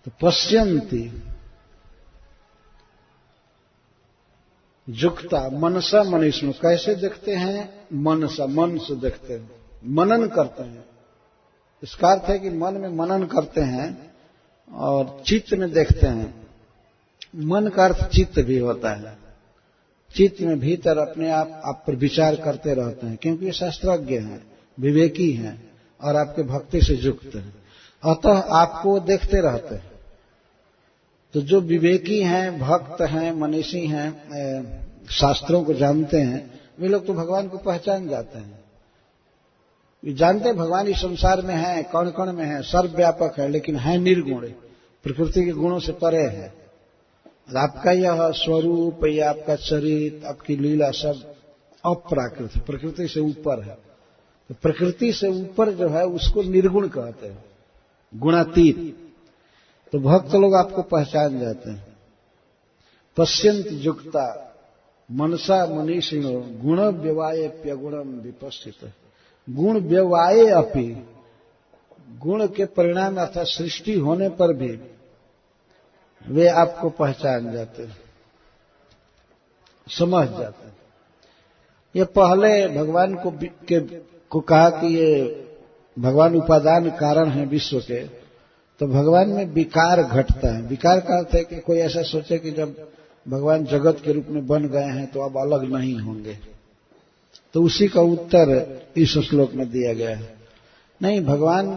S1: तो पश्यन्ति युक्ता मनसा मनीषिणो, कैसे देखते हैं? मनसा, मन से देखते हैं, मनन करते हैं। इसका अर्थ है कि मन में मनन करते हैं और चित्त में देखते हैं। मन का अर्थ चित्त भी होता है। चित्त में भीतर अपने आप पर विचार करते रहते हैं, क्योंकि ये शास्त्रज्ञ हैं, विवेकी हैं और आपके भक्ति से युक्त हैं, अतः आपको देखते रहते हैं। तो जो विवेकी हैं, भक्त हैं, मनीषी हैं, शास्त्रों को जानते हैं, वे लोग तो भगवान को पहचान जाते हैं। वे जानते हैं भगवान इस संसार में है, कण कण में है, सर्वव्यापक है, लेकिन है निर्गुण, प्रकृति के गुणों से परे है। आपका यह स्वरूप, या आपका चरित्र, आपकी लीला सब अप्राकृत, प्रकृति से ऊपर है। तो प्रकृति से ऊपर जो है उसको निर्गुण कहते हैं, गुणातीत। तो भक्त लोग आपको पहचान जाते हैं। पश्यन्त युक्ता मनसा मनीषिणो गुण व्यवायप्यगुणम विपश्चित। गुण व्यवाये अपि, गुण के परिणाम अर्थात सृष्टि होने पर भी वे आपको पहचान जाते हैं, समझ जाते हैं। ये पहले भगवान को कहा कि ये भगवान उपादान कारण है विश्व के, तो भगवान में विकार घटता है। विकार का अर्थ है कि कोई ऐसा सोचे कि जब भगवान जगत के रूप में बन गए हैं तो अब अलग नहीं होंगे। तो उसी का उत्तर इस श्लोक में दिया गया है। नहीं, भगवान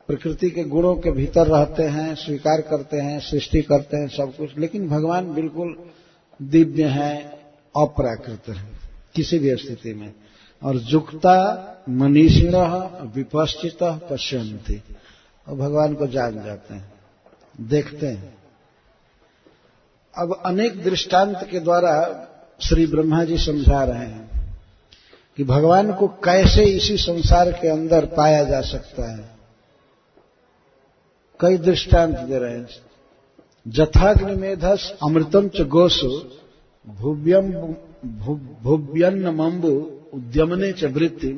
S1: प्रकृति के गुणों के भीतर रहते हैं, स्वीकार करते हैं, सृष्टि करते हैं सब कुछ, लेकिन भगवान बिल्कुल दिव्य हैं, अप्राकृत है किसी भी स्थिति में। और युक्ता मनीषिणः विपश्चितः पश्यन्ति, और भगवान को जान जाते हैं, देखते हैं। अब अनेक दृष्टांत के द्वारा श्री ब्रह्मा जी समझा रहे हैं कि भगवान को कैसे इसी संसार के अंदर पाया जा सकता है। कई दृष्टांत दे रहे हैं। जथाग्निमेधस अमृतम च गोसु भुव्यन्नमंबु उद्यमने च वृत्ति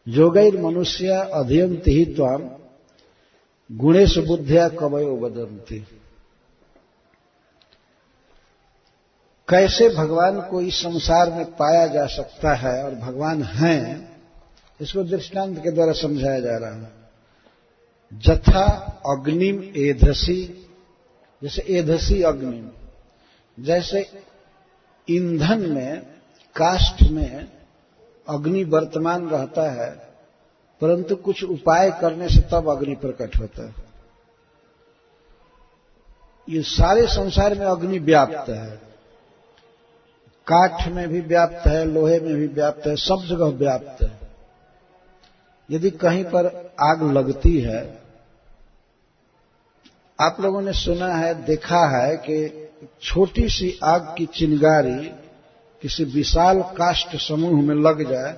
S1: योगैर मनुष्य अध्ययन्ति ही त्वाम गुणेषु बुद्ध्या कवयो वदन्ति। कैसे भगवान को इस संसार में पाया जा सकता है और भगवान हैं, इसको दृष्टांत के द्वारा समझाया जा रहा है। जथा अग्निम एधसी, जैसे एधसी अग्नि, जैसे ईंधन में, काष्ठ में अग्नि वर्तमान रहता है, परंतु कुछ उपाय करने से तब अग्नि प्रकट होता है। ये सारे संसार में अग्नि व्याप्त है, काठ में भी व्याप्त है, लोहे में भी व्याप्त है, सब जगह व्याप्त है। यदि कहीं पर आग लगती है, आप लोगों ने सुना है, देखा है कि छोटी सी आग की चिंगारी किसी विशाल काष्ठ समूह में लग जाए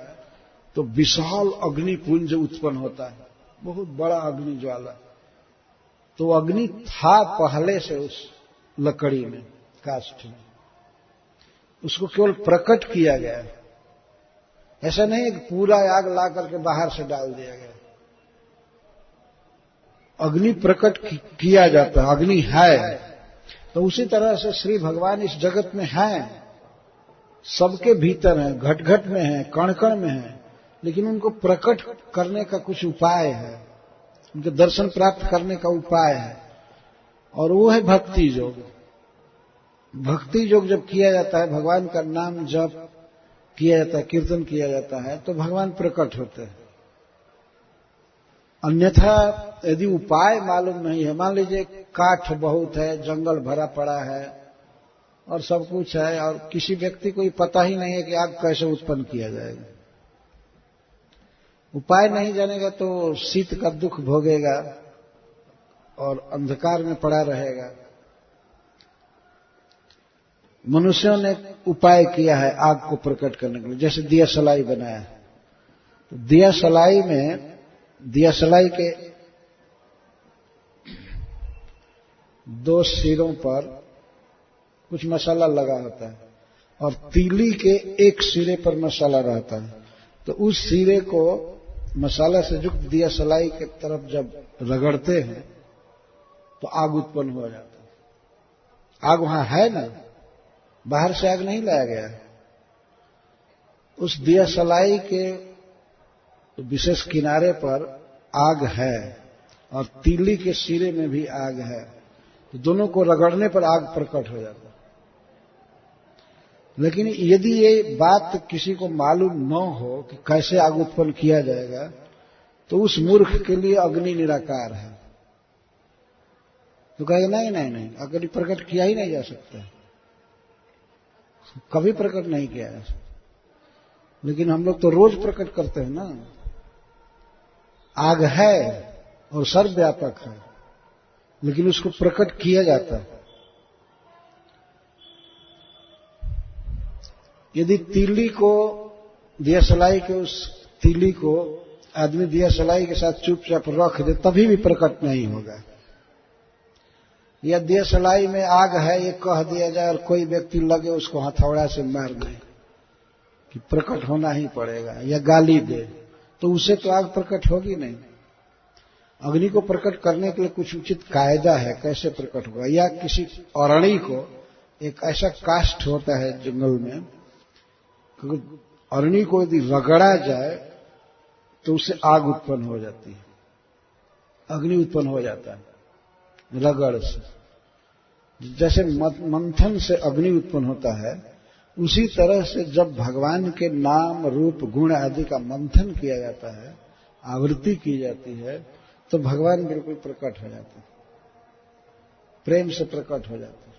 S1: तो विशाल अग्निपुंज उत्पन्न होता है, बहुत बड़ा अग्नि ज्वाला। तो अग्नि था पहले से उस लकड़ी में, काष्ठ में, उसको केवल प्रकट किया गया है। ऐसा नहीं है कि पूरा आग ला करके बाहर से डाल दिया गया। अग्नि प्रकट किया जाता है, अग्नि है। तो उसी तरह से श्री भगवान इस जगत में हैं, सबके भीतर हैं, घट घट में हैं, कण कण में हैं, लेकिन उनको प्रकट करने का कुछ उपाय है, उनके दर्शन प्राप्त करने का उपाय है, और वो है भक्ति योग। भक्ति योग जब किया जाता है, भगवान का नाम जप किया जाता है, कीर्तन किया जाता है, तो भगवान प्रकट होते हैं। अन्यथा यदि उपाय मालूम नहीं है, मान लीजिए काठ बहुत है, जंगल भरा पड़ा है और सब कुछ है, और किसी व्यक्ति को पता ही नहीं है कि आग कैसे उत्पन्न किया जाएगा, उपाय नहीं जानेगा तो शीत का दुख भोगेगा और अंधकार में पड़ा रहेगा। मनुष्यों ने उपाय किया है आग को प्रकट करने के लिए, जैसे दिया सलाई बनाया है। तो दिया सलाई में, दिया सलाई के 2 सिरों पर कुछ मसाला लगा होता है और तीली के 1 सिरे पर मसाला रहता है। तो उस सिरे को मसाला से युक्त दिया सलाई के तरफ जब रगड़ते हैं तो आग उत्पन्न हो जाता है। आग वहां है ना, बाहर से आग नहीं लाया गया है। उस दिया सलाई के विशेष किनारे पर आग है और तीली के सिरे में भी आग है, तो दोनों को रगड़ने पर आग प्रकट हो जाता है। लेकिन यदि ये बात किसी को मालूम न हो कि कैसे आग उत्पन्न किया जाएगा, तो उस मूर्ख के लिए अग्नि निराकार है। तो कहेगा नहीं नहीं नहीं, अग्नि प्रकट किया ही नहीं जा सकता, कभी प्रकट नहीं किया जा सकता। लेकिन हम लोग तो रोज प्रकट करते हैं ना। आग है और सर्वव्यापक है, लेकिन उसको प्रकट किया जाता है। यदि तीली को, दिया सलाई के उस तीली को आदमी दिया सलाई के साथ चुपचाप रख दे, तभी भी प्रकट नहीं होगा। या दिया सलाई में आग है ये कह दिया जाए और कोई व्यक्ति लगे उसको हथौड़ा से मार दे कि प्रकट होना ही पड़ेगा, या गाली दे, तो उसे तो आग प्रकट होगी नहीं। अग्नि को प्रकट करने के लिए कुछ उचित कायदा है, कैसे प्रकट होगा। या किसी अरणी को, एक ऐसा काष्ठ होता है जंगल में, अरणी को यदि रगड़ा जाए तो उससे आग उत्पन्न हो जाती है, अग्नि उत्पन्न हो जाता है रगड़ से। जैसे मंथन से अग्नि उत्पन्न होता है, उसी तरह से जब भगवान के नाम रूप गुण आदि का मंथन किया जाता है, आवृत्ति की जाती है, तो भगवान बिल्कुल प्रकट हो जाते हैं, प्रेम से प्रकट हो जाते हैं।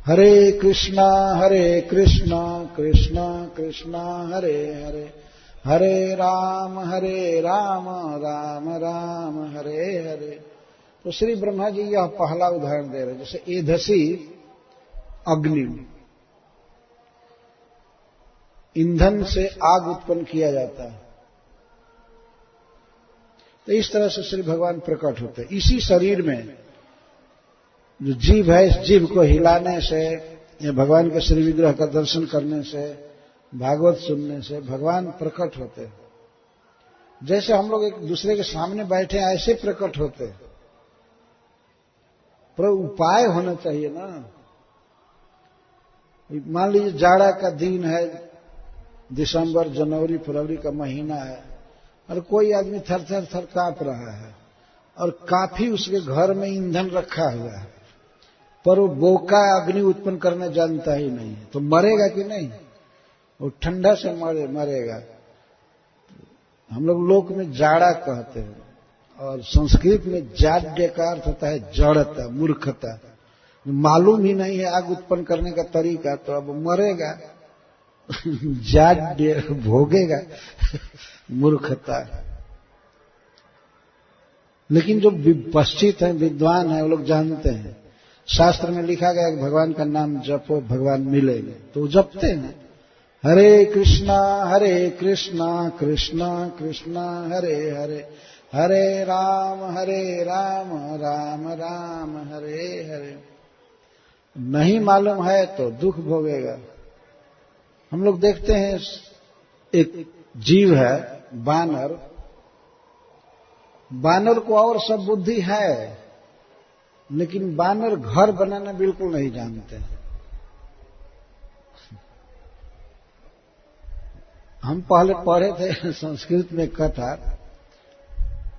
S1: हरे कृष्णा कृष्णा कृष्णा हरे हरे, हरे राम राम राम हरे हरे। तो श्री ब्रह्मा जी यह पहला उदाहरण दे रहे हैं। जैसे एधसी अग्नि, ईंधन से आग उत्पन्न किया जाता है, तो इस तरह से श्री भगवान प्रकट होते हैं। इसी शरीर में जो जीव है, इस जीव को हिलाने से या भगवान के श्री विग्रह का दर्शन करने से, भागवत सुनने से भगवान प्रकट होते हैं। जैसे हम लोग एक दूसरे के सामने बैठे ऐसे प्रकट होते हैं, पर उपाय होना चाहिए ना। मान लीजिए जाड़ा का दिन है, दिसंबर जनवरी फरवरी का महीना है, और कोई आदमी थर थर थर कांप रहा है और काफी उसके घर में ईंधन रखा हुआ है, पर वो बोका अग्नि उत्पन्न करना जानता ही नहीं है, तो मरेगा कि नहीं? वो ठंडा से मरेगा। हम लोग लोक में जाड़ा कहते हैं, और संस्कृत में जाड्य का अर्थ होता है जड़ता, मूर्खता। मालूम ही नहीं है आग उत्पन्न करने का तरीका, तो अब मरेगा, जाड्य भोगेगा, मूर्खता। लेकिन जो विपश्चित हैं, विद्वान हैं, वो लोग जानते हैं। शास्त्र में लिखा गया कि भगवान का नाम जपो भगवान मिलेंगे, तो वो जपते हैं। हरे कृष्णा कृष्णा कृष्णा हरे हरे, हरे राम राम राम हरे हरे। नहीं मालूम है तो दुख भोगेगा। हम लोग देखते हैं एक जीव है बानर, बानर को और सब बुद्धि है, लेकिन बानर घर बनाना बिल्कुल नहीं जानते। हम पहले पढ़े थे संस्कृत में कथा,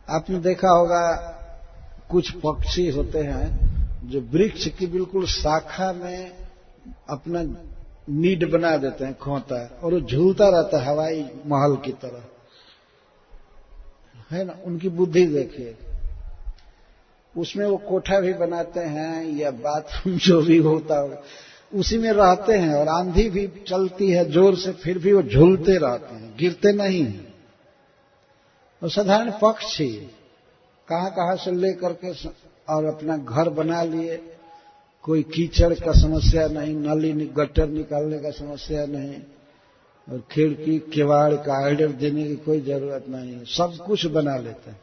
S1: आपने देखा होगा कुछ पक्षी होते हैं जो वृक्ष की बिल्कुल शाखा में अपना नीड बना देते हैं, खोता, और वो झूलता रहता है हवाई महल की तरह, है ना। उनकी बुद्धि देखिए, उसमें वो कोठा भी बनाते हैं या बाथरूम जो भी होता होगा उसी में रहते हैं, और आंधी भी चलती है जोर से फिर भी वो झूलते रहते हैं, गिरते नहीं। और साधारण पक्षी कहां कहां से लेकर के और अपना घर बना लिए, कोई कीचड़ का समस्या नहीं, नाली गटर निकालने का समस्या नहीं, और खिड़की किवाड़ का ऑर्डर देने की कोई जरूरत नहीं, सब कुछ बना लेते हैं।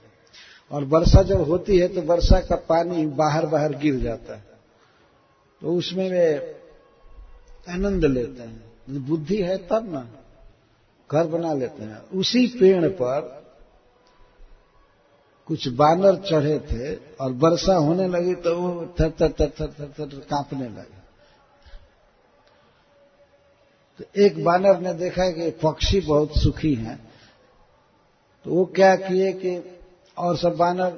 S1: और वर्षा जब होती है तो वर्षा का पानी बाहर बाहर गिर जाता है, तो उसमें वे आनंद लेते हैं। बुद्धि है तब ना, घर बना लेते हैं। उसी पेड़ पर कुछ बानर चढ़े थे और वर्षा होने लगी तो वो थर थर थर थर थर थर कांपने लगे। तो एक बानर ने देखा कि पक्षी बहुत सुखी हैं, तो वो क्या किए कि और सब बानर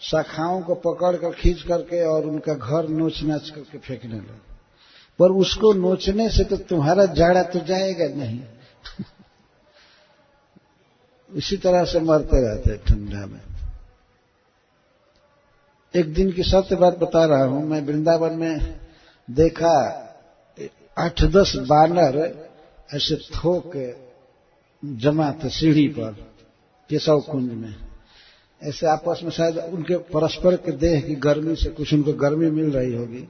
S1: शाखाओं को पकड़कर खींच करके और उनका घर नोच नाच करके फेंकने लगे। पर उसको नोचने से तो तुम्हारा जाड़ा तो जाएगा नहीं इसी तरह से मरते रहते ठंडा में। एक दिन की सत्य बात बता रहा हूं, मैं वृंदावन में देखा 8-10 बानर ऐसे थोक जमा थे सीढ़ी पर केशव कुंज में, ऐसे आपस में शायद उनके परस्पर के देह की गर्मी से कुछ उनको गर्मी मिल रही होगी,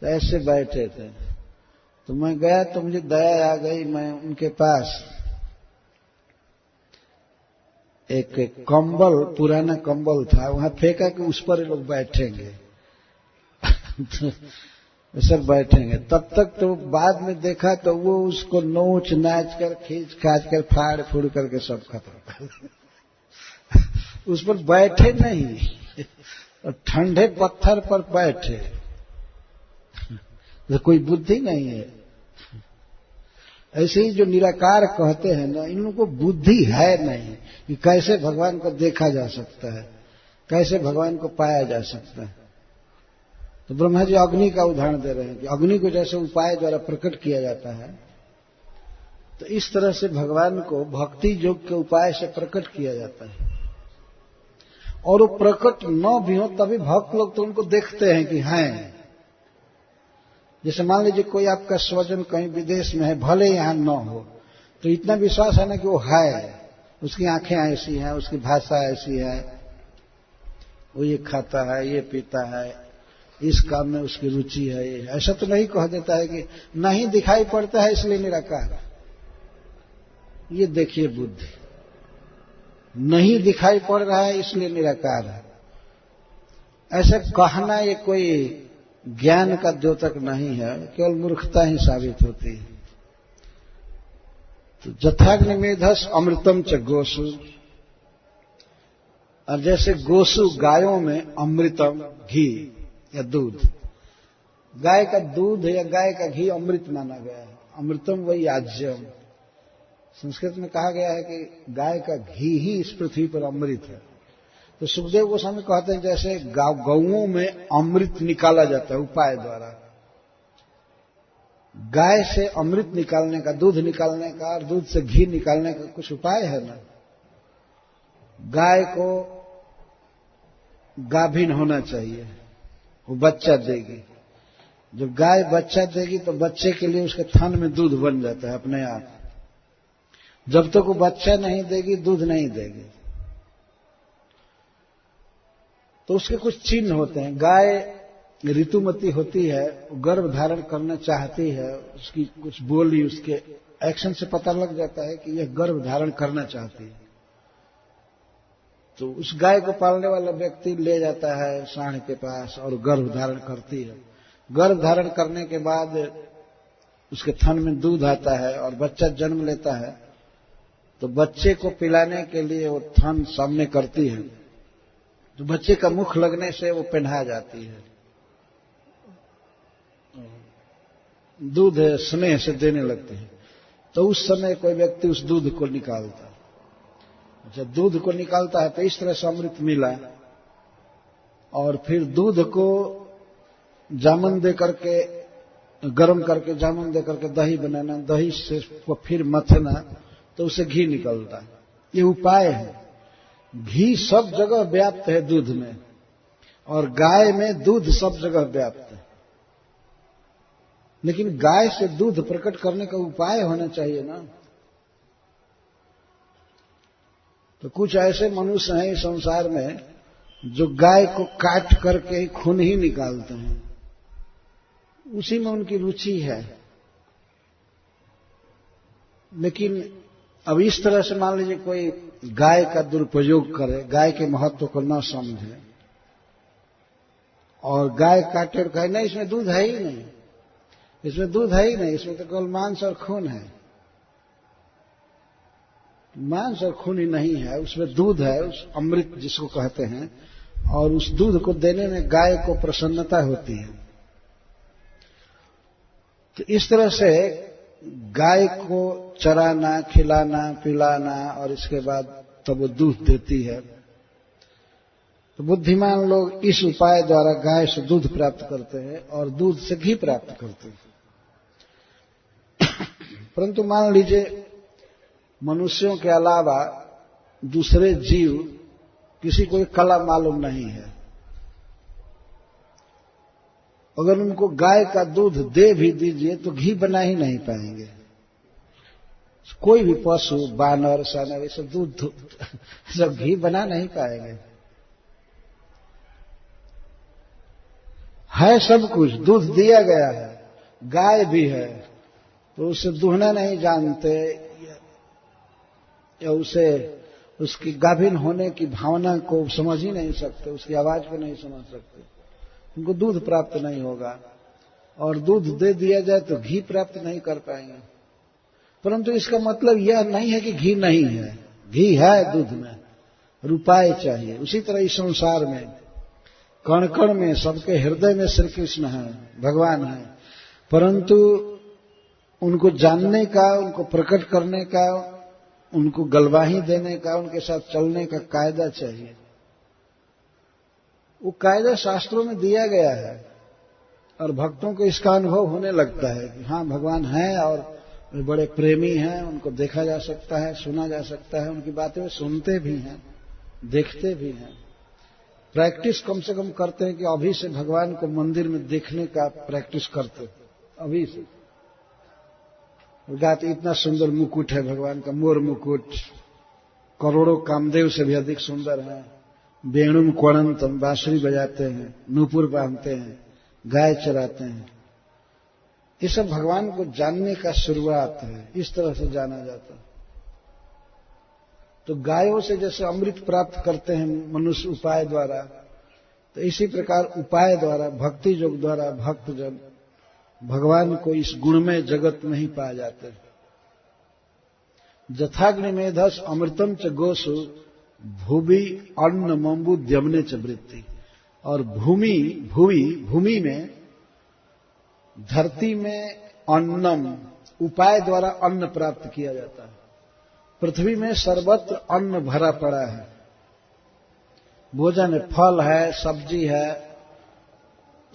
S1: तो ऐसे बैठे थे। तो मैं गया तो मुझे दया आ गई, मैं उनके पास एक कंबल, पुराना कंबल था, वहां फेंका कि उस पर लोग बैठेंगे सर बैठेंगे। तब तक तो बाद में देखा तो वो उसको नोच नाच कर खींच खाच कर फाड़ फूड़ करके सब खत्म उस पर बैठे नहीं और ठंडे पत्थर पर बैठे, तो कोई बुद्धि नहीं है। ऐसे ही जो निराकार कहते हैं ना, इन लोगों को बुद्धि है नहीं कि कैसे भगवान को देखा जा सकता है, कैसे भगवान को पाया जा सकता है। तो ब्रह्मा जी अग्नि का उदाहरण दे रहे हैं कि अग्नि को जैसे उपाय द्वारा प्रकट किया जाता है, तो इस तरह से भगवान को भक्ति योग के उपाय से प्रकट किया जाता है। और वो प्रकट न भी हो तभी भक्त लोग तो उनको देखते हैं कि हैं। जैसे मान लीजिए कोई आपका स्वजन कहीं विदेश में है, भले यहां न हो, तो इतना विश्वास है ना कि वो है, उसकी आंखें ऐसी हैं, उसकी भाषा ऐसी है, वो ये खाता है, ये पीता है, इस काम में उसकी रुचि है। ऐसा तो नहीं कह देता है कि नहीं दिखाई पड़ता है इसलिए निराकार। ये देखिए बुद्धि, नहीं दिखाई पड़ रहा है इसलिए निराकार है, ऐसे कहना ये कोई ज्ञान का द्योतक नहीं है, केवल मूर्खता ही साबित होती है। तो जथाग्निमेधस अमृतम च गोसु, और जैसे गोसु गायों में अमृतम घी या दूध, गाय का दूध या गाय का घी अमृत माना गया है। अमृतम वही आज्यम, संस्कृत में कहा गया है कि गाय का घी ही इस पृथ्वी पर अमृत है। तो सुखदेव गोस्वामी कहते हैं जैसे गौओं में अमृत निकाला जाता है उपाय द्वारा, गाय से अमृत निकालने का, दूध निकालने का और दूध से घी निकालने का कुछ उपाय है ना। गाय को गाभिन होना चाहिए, वो बच्चा देगी। जब गाय बच्चा देगी तो बच्चे के लिए उसके थन में दूध बन जाता है अपने आप। जब तक वो बच्चा नहीं देगी दूध नहीं देगी। तो उसके कुछ चिन्ह होते हैं। गाय ऋतुमती होती है, गर्भ धारण करना चाहती है, उसकी कुछ बोली उसके एक्शन से पता लग जाता है कि यह गर्भ धारण करना चाहती है। तो उस गाय को पालने वाला व्यक्ति ले जाता है सांड के पास और गर्भ धारण करती है। गर्भ धारण करने के बाद उसके थन में दूध आता है और बच्चा जन्म लेता है। तो बच्चे को पिलाने के लिए वो थन सामने करती है, तो बच्चे का मुख लगने से वो पिन्हा जाती है, दूध स्नेह से देने लगते हैं। तो उस समय कोई व्यक्ति उस दूध को निकालता है। जब दूध को निकालता है तो इस तरह से अमृत मिला, और फिर दूध को जामुन दे करके, गर्म करके जामुन दे करके दही बनाना, दही से को फिर मथना, तो उसे घी निकलता है। ये उपाय है। घी सब जगह व्याप्त है दूध में, और गाय में दूध सब जगह व्याप्त है। लेकिन गाय से दूध प्रकट करने का उपाय होना चाहिए ना। तो कुछ ऐसे मनुष्य हैं इस संसार में जो गाय को काट करके खून ही निकालते हैं, उसी में उनकी रुचि है। लेकिन अब इस तरह से मान लीजिए कोई गाय का दुरुपयोग करे, गाय के महत्व को न समझे, और गाय काटे और कहे नहीं इसमें दूध है ही नहीं, इसमें दूध है ही नहीं, इसमें तो केवल मांस और खून है। मांस और खून ही नहीं है, उसमें दूध है, उस अमृत जिसको कहते हैं, और उस दूध को देने में गाय को प्रसन्नता होती है। तो इस तरह से गाय को चराना, खिलाना, पिलाना, और इसके बाद तब वो दूध देती है। तो बुद्धिमान लोग इस उपाय द्वारा गाय से दूध प्राप्त करते हैं और दूध से घी प्राप्त करते हैं। परंतु मान लीजिए मनुष्यों के अलावा दूसरे जीव किसी को कला मालूम नहीं है, अगर उनको गाय का दूध दे भी दीजिए तो घी बना ही नहीं पाएंगे। कोई भी पशु, बानर, सानर, ये सब दूध सब घी बना नहीं पाएंगे। है सब कुछ, दूध दिया गया है, गाय भी है, तो उसे दूहना नहीं जानते, या उसे उसकी गाभिन होने की भावना को समझ ही नहीं सकते, उसकी आवाज को नहीं समझ सकते, उनको दूध प्राप्त नहीं होगा। और दूध दे दिया जाए तो घी प्राप्त नहीं कर पाएंगे। परंतु इसका मतलब यह नहीं है कि घी नहीं है, घी है दूध में, उपाय चाहिए। उसी तरह इस संसार में कण कण में, सबके हृदय में श्री कृष्ण है, भगवान है, परंतु उनको जानने का, उनको प्रकट करने का, उनको गलवाही देने का, उनके साथ चलने का कायदा चाहिए। वो कायदा शास्त्रों में दिया गया है, और भक्तों को इसका अनुभव होने लगता है कि हाँ भगवान हैं और वे बड़े प्रेमी हैं, उनको देखा जा सकता है, सुना जा सकता है, उनकी बातें वे सुनते भी हैं, देखते भी हैं। प्रैक्टिस कम से कम करते हैं कि अभी से भगवान को मंदिर में देखने का प्रैक्टिस करते, अभी से। गाते इतना सुंदर मुकुट है भगवान का, मोर मुकुट, करोड़ों कामदेव से भी अधिक सुंदर है। वेणुम क्वणंतम, बांसुरी बजाते हैं, नूपुर बांधते हैं, गाय चराते हैं। ये सब भगवान को जानने का शुरुआत है, इस तरह से जाना जाता है। तो गायों से जैसे अमृत प्राप्त करते हैं मनुष्य उपाय द्वारा, तो इसी प्रकार उपाय द्वारा, भक्ति योग द्वारा भक्तजन भगवान को इस गुणमय जगत में ही पा जाते हैं। जथाग्निमेधस अमृतम च गोसु भूवि अन्न मंबु द्यमने च वृत्ति। और भूमि में, धरती में अन्नम, उपाय द्वारा अन्न प्राप्त किया जाता है। पृथ्वी में सर्वत्र अन्न भरा पड़ा है, भोजन है, फल है, सब्जी है,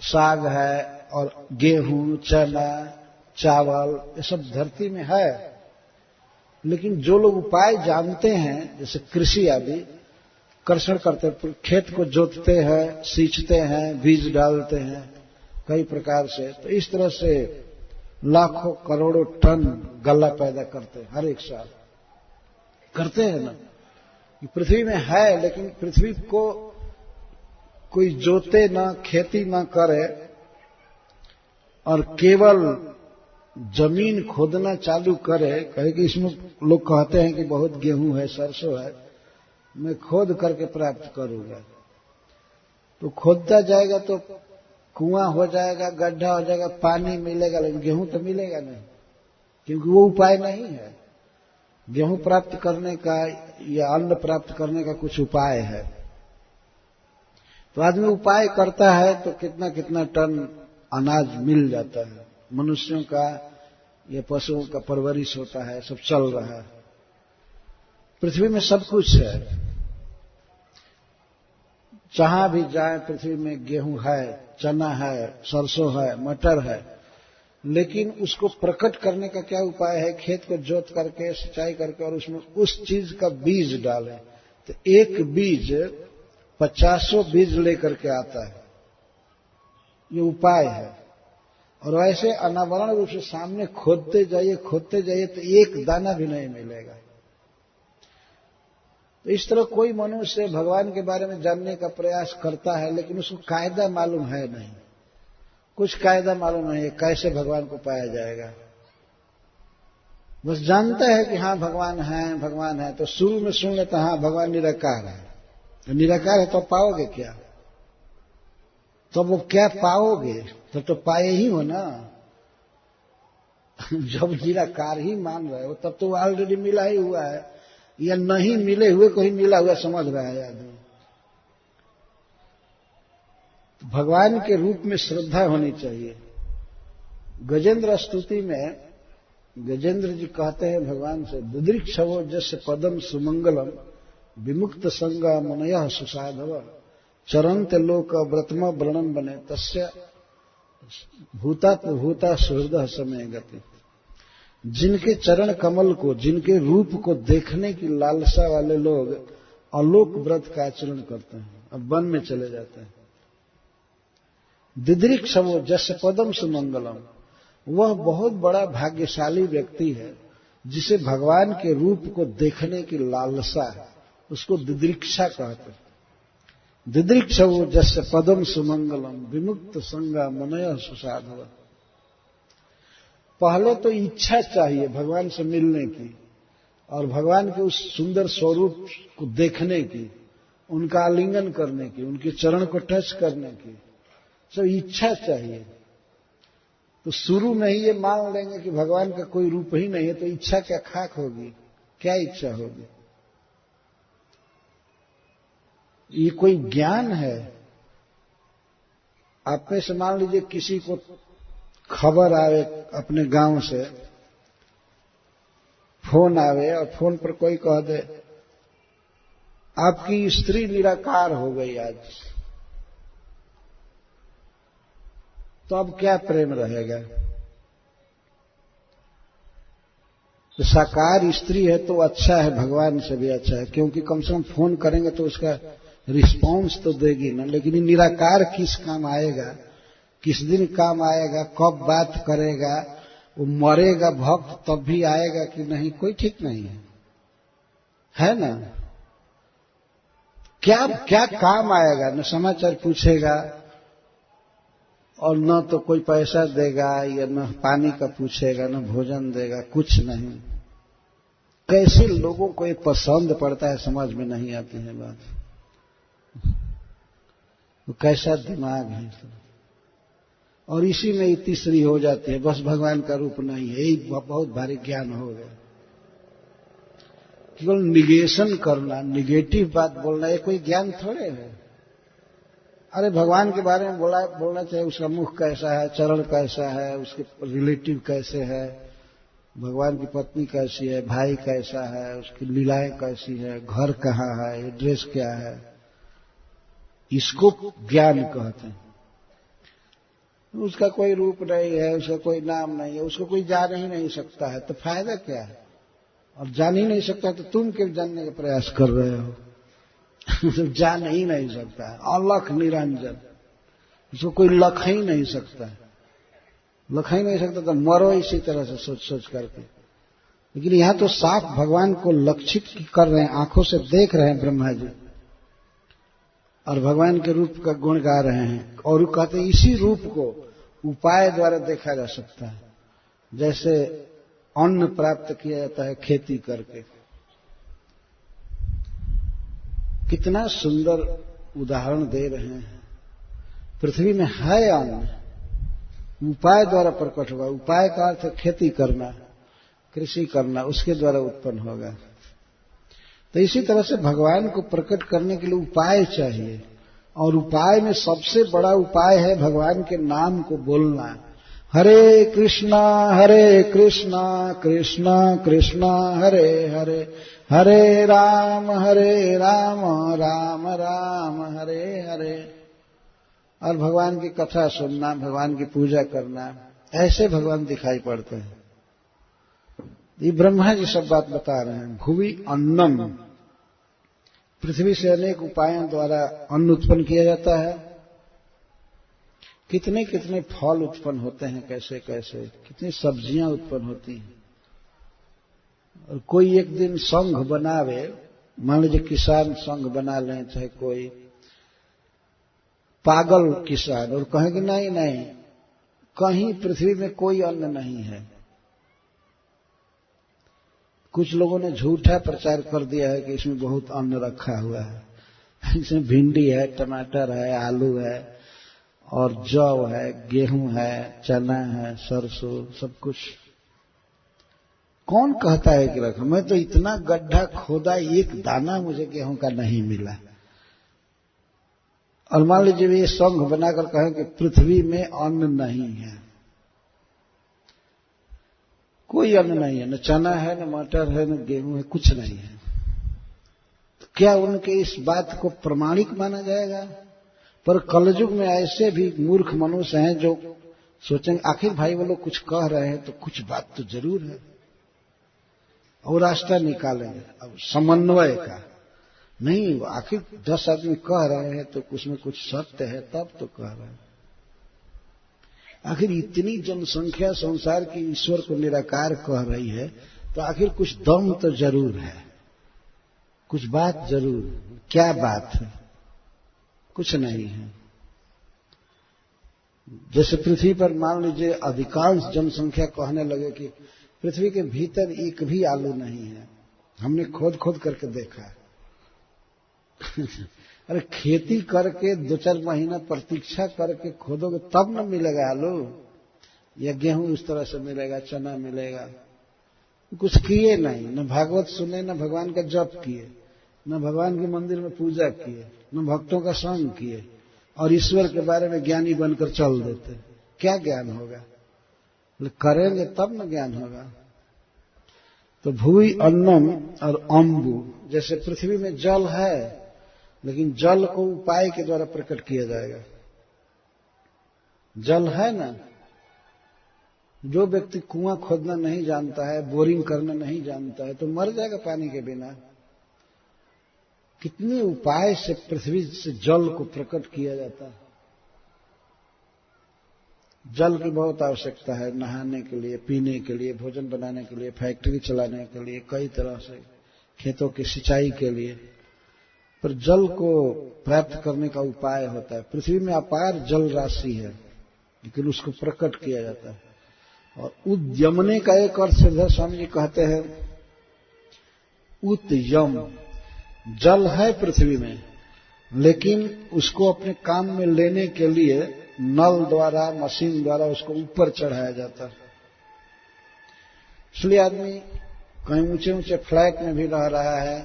S1: साग है, और गेहूं, चना, चावल, ये सब धरती में है। लेकिन जो लोग उपाय जानते हैं, जैसे कृषि आदि कर्षण करते हैं, खेत को जोतते हैं, सींचते हैं, बीज डालते हैं कई प्रकार से, तो इस तरह से लाखों करोड़ों टन गल्ला पैदा करते हैं हर एक साल, करते हैं ना। पृथ्वी में है, लेकिन पृथ्वी को कोई जोते ना, खेती ना करे, और केवल जमीन खोदना चालू करे, कहे कि इसमें लोग कहते हैं कि बहुत गेहूं है, सरसों है, मैं खोद करके प्राप्त करूंगा, तो खोदता जाएगा तो कुआं हो जाएगा, गड्ढा हो जाएगा, पानी मिलेगा, लेकिन गेहूं तो मिलेगा नहीं, क्योंकि वो उपाय नहीं है। गेहूं प्राप्त करने का या अन्न प्राप्त करने का कुछ उपाय है। तो आदमी उपाय करता है तो कितना कितना टन अनाज मिल जाता है, मनुष्यों का या पशुओं का परवरिश होता है, सब चल रहा है। पृथ्वी में सब कुछ है, जहां भी जाए पृथ्वी में गेहूं है, चना है, सरसों है, मटर है, लेकिन उसको प्रकट करने का क्या उपाय है? खेत को जोत करके, सिंचाई करके और उसमें उस चीज का बीज डालें। तो एक बीज 50 बीज लेकर के आता है, ये उपाय है। और वैसे अनावरण रूप से सामने खोदते जाइए तो एक दाना भी नहीं मिलेगा। तो इस तरह कोई मनुष्य भगवान के बारे में जानने का प्रयास करता है, लेकिन उसको कायदा मालूम है नहीं, कुछ कायदा मालूम नहीं है कैसे भगवान को पाया जाएगा। बस जानता है कि हाँ भगवान है, तो शुरू में सुन लेता हाँ भगवान निराकार है। तो निराकार है तो पाओगे क्या? तो वो क्या पाओगे? तो पाए ही हो ना। जब निराकार ही मान रहे हो तब तो ऑलरेडी मिला ही हुआ है, या नहीं मिले हुए को ही मिला हुआ समझ रहा है आदमी। तो भगवान के रूप में श्रद्धा होनी चाहिए। गजेंद्र स्तुति में गजेंद्र जी कहते हैं भगवान से, दिदृक्षवो जस्य पदम सुमंगलम विमुक्त संगा मुनयः सुसाधव चरंत लोक व्रतम व्रणम बने तस्य भूता सुहृदः समय गति। जिनके चरण कमल को, जिनके रूप को देखने की लालसा वाले लोग अलोक व्रत का आचरण करते हैं, अब वन में चले जाते हैं। दिदृक्षवो जस्य पदम सुमंगलम, वह बहुत बड़ा भाग्यशाली व्यक्ति है जिसे भगवान के रूप को देखने की लालसा है, उसको दिदृक्षा कहते हैं। दिदृक्षवो जस्य पदम सुमंगलम विमुक्त संगा मनयः सुसाधव। पहले तो इच्छा चाहिए भगवान से मिलने की और भगवान के उस सुंदर स्वरूप को देखने की, उनका आलिंगन करने की, उनके चरण को टच करने की, सब इच्छा चाहिए। तो शुरू में ही ये मान लेंगे कि भगवान का कोई रूप ही नहीं है, तो इच्छा क्या खाक होगी? क्या इच्छा होगी? ये कोई ज्ञान है? आप में से मान लीजिए किसी को खबर आवे अपने गांव से, फोन आवे और फोन पर कोई कह दे आपकी स्त्री निराकार हो गई आज, तो अब क्या प्रेम रहेगा? तो साकार स्त्री है तो अच्छा है, भगवान से भी अच्छा है, क्योंकि कम से कम फोन करेंगे तो उसका रिस्पॉन्स तो देगी ना। लेकिन निराकार किस काम आएगा, किस दिन काम आएगा, कब बात करेगा, वो मरेगा भक्त तब भी आएगा कि नहीं, कोई ठीक नहीं है ना। क्या क्या काम आएगा? न समाचार पूछेगा और न तो कोई पैसा देगा, या न पानी का पूछेगा, न भोजन देगा, कुछ नहीं। कैसे लोगों को ये पसंद पड़ता है समझ में नहीं आती है बात। तो कैसा दिमाग है, और इसी में ही तीसरी हो जाती है, बस भगवान का रूप नहीं है, यही बहुत भारी ज्ञान हो गया। केवल निगेशन करना, निगेटिव बात बोलना, ये कोई ज्ञान थोड़े है। अरे भगवान के बारे में बोलना चाहिए, उसका मुख कैसा है, चरण कैसा है, उसके रिलेटिव कैसे है, भगवान की पत्नी कैसी है, भाई कैसा है, उसकी लीलाएं कैसी है, घर कहाँ है, एड्रेस क्या है, इसको ज्ञान कहते हैं। उसका कोई रूप नहीं है, उसका कोई नाम नहीं है, उसको कोई जान ही नहीं सकता है, तो फायदा क्या है? और जान ही नहीं सकता तो तुम क्यों जानने का प्रयास कर रहे हो? तो जान ही नहीं सकता है, अलख निरंजन, उसको कोई लख ही नहीं सकता है। लख ही नहीं सकता तो मरो इसी तरह से सोच सोच करके। लेकिन यहां तो साफ भगवान को लक्षित कर रहे हैं, आंखों से देख रहे हैं ब्रह्मा जी, और भगवान के रूप का गुण गा रहे हैं। और कहते हैं इसी रूप को उपाय द्वारा देखा जा सकता है। जैसे अन्न प्राप्त किया जाता है खेती करके। कितना सुंदर उदाहरण दे रहे हैं। पृथ्वी में है अन्न, उपाय द्वारा प्रकट होगा। उपाय का अर्थ है खेती करना, कृषि करना, उसके द्वारा उत्पन्न होगा। तो इसी तरह से भगवान को प्रकट करने के लिए उपाय चाहिए, और उपाय में सबसे बड़ा उपाय है भगवान के नाम को बोलना। हरे कृष्णा कृष्णा कृष्णा हरे हरे, हरे राम राम राम हरे हरे। और भगवान की कथा सुनना, भगवान की पूजा करना, ऐसे भगवान दिखाई पड़ते हैं। ये ब्रह्मा जी सब बात बता रहे हैं। भुवि अन्नम, पृथ्वी से अनेक उपायों द्वारा अन्न उत्पन्न किया जाता है। कितने कितने फल उत्पन्न होते हैं, कैसे कैसे, कितनी सब्जियां उत्पन्न होती हैं। और कोई एक दिन संघ बनावे, मान लीजिए किसान संघ बना लें, चाहे कोई पागल किसान, और कहें कि नहीं नहीं, कहीं पृथ्वी में कोई अन्न नहीं है। कुछ लोगों ने झूठा प्रचार कर दिया है कि इसमें बहुत अन्न रखा हुआ है, इसमें भिंडी है, टमाटर है, आलू है, और जौ है, गेहूं है, चना है, सरसों, सब कुछ। कौन कहता है कि रखा? मैं तो इतना गड्ढा खोदा, एक दाना मुझे गेहूं का नहीं मिला। और मान लीजिए ये संघ बनाकर कहें कि पृथ्वी में अन्न नहीं है, कोई अन्न नहीं है, न चना है, न मटर है, न गेहूं है, कुछ नहीं है। तो क्या उनके इस बात को प्रमाणिक माना जाएगा? पर कलयुग में ऐसे भी मूर्ख मनुष्य हैं जो सोचेंगे आखिर भाई वो लोग कुछ कह रहे हैं तो कुछ बात तो जरूर है, और रास्ता निकालेंगे अब समन्वय का। नहीं, आखिर 10 आदमी कह रहे हैं तो उसमें कुछ सत्य है, तब तो कह रहे हैं। आखिर इतनी जनसंख्या संसार की ईश्वर को निराकार कह रही है, तो आखिर कुछ दम तो जरूर है, कुछ बात जरूर। क्या बात है? कुछ नहीं है। जैसे पृथ्वी पर मान लीजिए अधिकांश जनसंख्या कहने लगे कि पृथ्वी के भीतर एक भी आलू नहीं है, हमने खोद खोद करके देखा। अरे खेती करके 2-4 महीना प्रतीक्षा करके खोदोगे तब न मिलेगा आलू, या गेहूं उस तरह से मिलेगा, चना मिलेगा। कुछ किए नहीं, न भागवत सुने, न भगवान का जप किए, न भगवान के मंदिर में पूजा किए, न भक्तों का संग किए, और ईश्वर के बारे में ज्ञानी बनकर चल देते। क्या ज्ञान होगा? करेंगे तब न ज्ञान होगा। तो भूमि अन्नम और अम्बु, जैसे पृथ्वी में जल है, लेकिन जल को उपाय के द्वारा प्रकट किया जाएगा। जल है ना, जो व्यक्ति कुआं खोदना नहीं जानता है, बोरिंग करना नहीं जानता है, तो मर जाएगा पानी के बिना। कितने उपाय से पृथ्वी से जल को प्रकट किया जाता है। जल की बहुत आवश्यकता है, नहाने के लिए, पीने के लिए, भोजन बनाने के लिए, फैक्ट्री चलाने के लिए, कई तरह से खेतों की सिंचाई के लिए। पर जल को प्राप्त करने का उपाय होता है। पृथ्वी में अपार जल राशि है, लेकिन उसको प्रकट किया जाता है। और उद्यमने का एक अर्थ श्रीधर स्वामी जी कहते हैं, उद्यम, जल है पृथ्वी में, लेकिन उसको अपने काम में लेने के लिए नल द्वारा, मशीन द्वारा उसको ऊपर चढ़ाया जाता है। इसलिए आदमी कहीं ऊंचे ऊंचे फ्लैट में भी रह रहा है,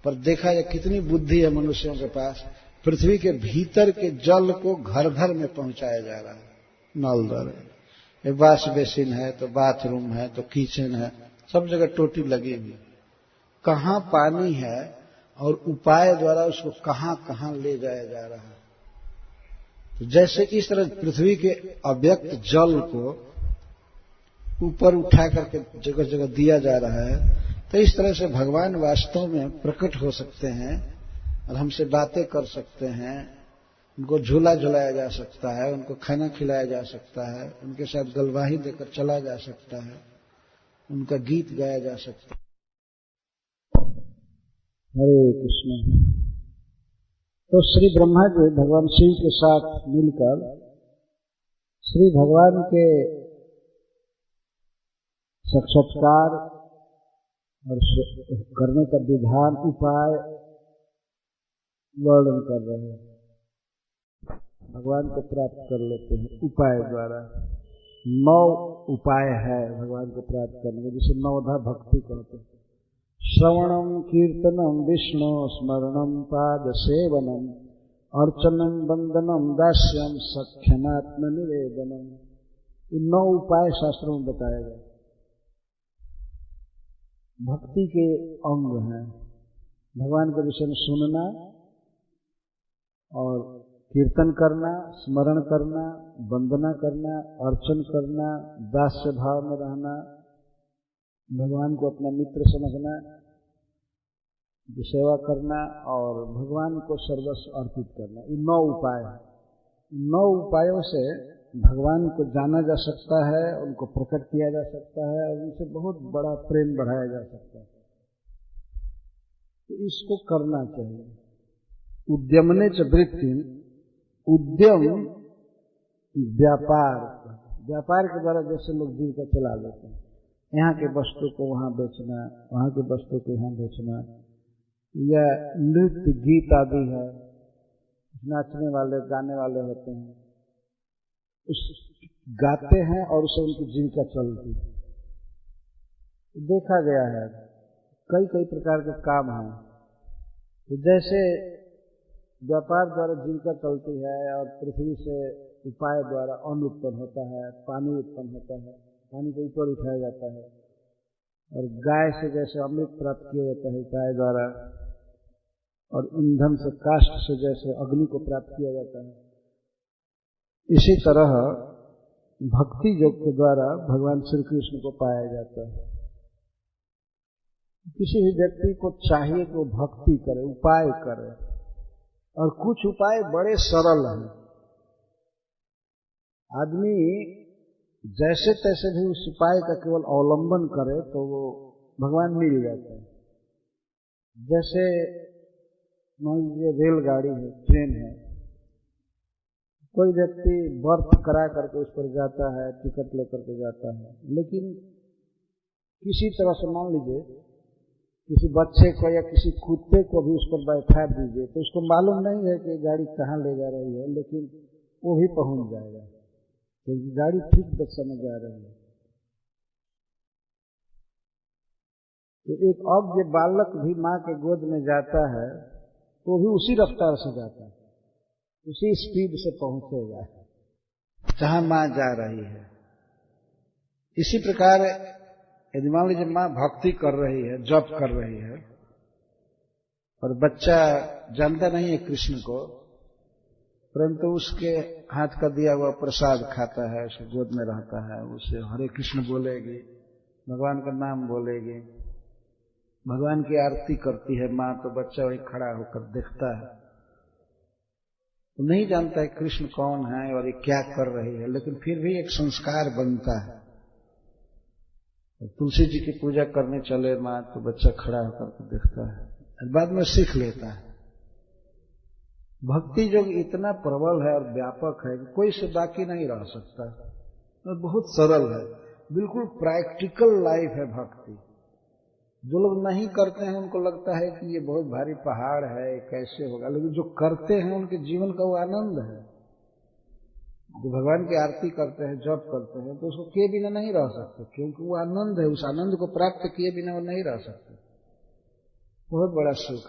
S1: पर देखा जाए कितनी बुद्धि है मनुष्यों के पास, पृथ्वी के भीतर के जल को घर घर में पहुंचाया जा रहा है नल द्वारा। वॉश बेसिन है, तो बाथरूम है, तो किचन है, सब जगह टोटी लगी हुई। कहां पानी है और उपाय द्वारा उसको कहां कहां ले जाया जा रहा है। तो जैसे इस तरह पृथ्वी के अव्यक्त जल को ऊपर उठा करके जगह जगह दिया जा रहा है, तो इस तरह से भगवान वास्तव में प्रकट हो सकते हैं और हमसे बातें कर सकते हैं। उनको झूला झुलाया जा सकता है, उनको खाना खिलाया जा सकता है, उनके साथ गलवाही देकर चला जा सकता है, उनका गीत गाया जा सकता है। हरे कृष्ण। तो श्री ब्रह्मा जी भगवान शिव के साथ मिलकर श्री भगवान के साक्षात्कार और करने का विधान उपाय वर्णन कर रहे हैं। भगवान को प्राप्त कर लेते हैं उपाय द्वारा। 9 उपाय है भगवान को प्राप्त करने के, जिसे नवधा भक्ति कहते हैं। श्रवणम कीर्तनम विष्णु स्मरणम पाद सेवनम अर्चनम वंदनम दास्यम सख्यमात्म निवेदनम। ये 9 उपाय शास्त्रों में बताए गए, भक्ति के अंग हैं। भगवान के विषय में सुनना और कीर्तन करना, स्मरण करना, वंदना करना, अर्चन करना, दास्य भाव में रहना, भगवान को अपना मित्र समझना, सेवा करना और भगवान को सर्वस्व अर्पित करना। ये 9 उपाय हैं। 9 उपायों से भगवान को जाना जा सकता है, उनको प्रकट किया जा सकता है और उनसे बहुत बड़ा प्रेम बढ़ाया जा सकता है। तो इसको करना चाहिए। उद्यमने च वृत्ति, उद्यम व्यापार के द्वारा जैसे लोग जीविका चला लेते हैं, यहाँ के वस्तु को वहां बेचना, वहां के वस्तु को यहाँ बेचना, या नृत्य गीत आदि है, नाचने वाले गाने वाले होते हैं, उस गाते हैं और उससे उनकी जीविका चलती है। देखा गया है कई कई प्रकार के काम हैं। तो जैसे व्यापार द्वारा जीविका चलती है और पृथ्वी से उपाय द्वारा अन्न उत्पन्न होता है, पानी उत्पन्न होता है, पानी को ऊपर उठाया जाता है, और गाय से जैसे अमृत प्राप्त किया जाता है उपाय द्वारा, और ईंधन से काष्ठ से जैसे अग्नि को प्राप्त किया जाता है, इसी तरह भक्ति योग के द्वारा भगवान श्री कृष्ण को पाया जाता है। किसी भी व्यक्ति को चाहिए कि वो भक्ति करे, उपाय करे, और कुछ उपाय बड़े सरल हैं। आदमी जैसे तैसे भी उस उपाय का केवल अवलंबन करे तो वो भगवान मिल जाता है। जैसे मान लीजिए रेलगाड़ी है, ट्रेन है, कोई व्यक्ति बर्थ करा करके उस पर जाता है, टिकट लेकर के जाता है, लेकिन किसी तरह से मान लीजिए किसी बच्चे को या किसी कुत्ते को भी उस पर बैठा दीजिए तो उसको मालूम नहीं है कि गाड़ी कहाँ ले जा रही है, लेकिन वो भी पहुंच जाएगा क्योंकि गाड़ी ठीक दिशा में जा रही है। तो एक अज्ञ बालक भी माँ के गोद में जाता है तो भी उसी रफ्तार से जाता है, उसी स्पीड से पहुंचेगा जहां माँ जा रही है। इसी प्रकार यदि मान लीजिए माँ भक्ति कर रही है, जप कर रही है, और बच्चा जानता नहीं है कृष्ण को, परंतु उसके हाथ का दिया हुआ प्रसाद खाता है, उसके गोद में रहता है, उसे हरे कृष्ण बोलेगी, भगवान का नाम बोलेगी, भगवान की आरती करती है माँ, तो बच्चा वही खड़ा होकर देखता है। तो नहीं जानता है कृष्ण कौन है और ये क्या कर रही है, लेकिन फिर भी एक संस्कार बनता है। तुलसी जी की पूजा करने चले माँ, तो बच्चा खड़ा होकर के देखता है, बाद में सीख लेता है। भक्ति जो इतना प्रबल है और व्यापक है कि कोई से बाकी नहीं रह सकता, तो बहुत सरल है, बिल्कुल प्रैक्टिकल लाइफ है भक्ति। जो लोग नहीं करते हैं उनको लगता है कि ये बहुत भारी पहाड़ है, कैसे होगा, लेकिन जो करते हैं उनके जीवन का वो आनंद है। जो भगवान की आरती करते हैं, जप करते हैं, तो उसको किए बिना नहीं रह सकते, क्योंकि वो आनंद है, उस आनंद को प्राप्त किए बिना वो नहीं रह सकते। बहुत बड़ा सुख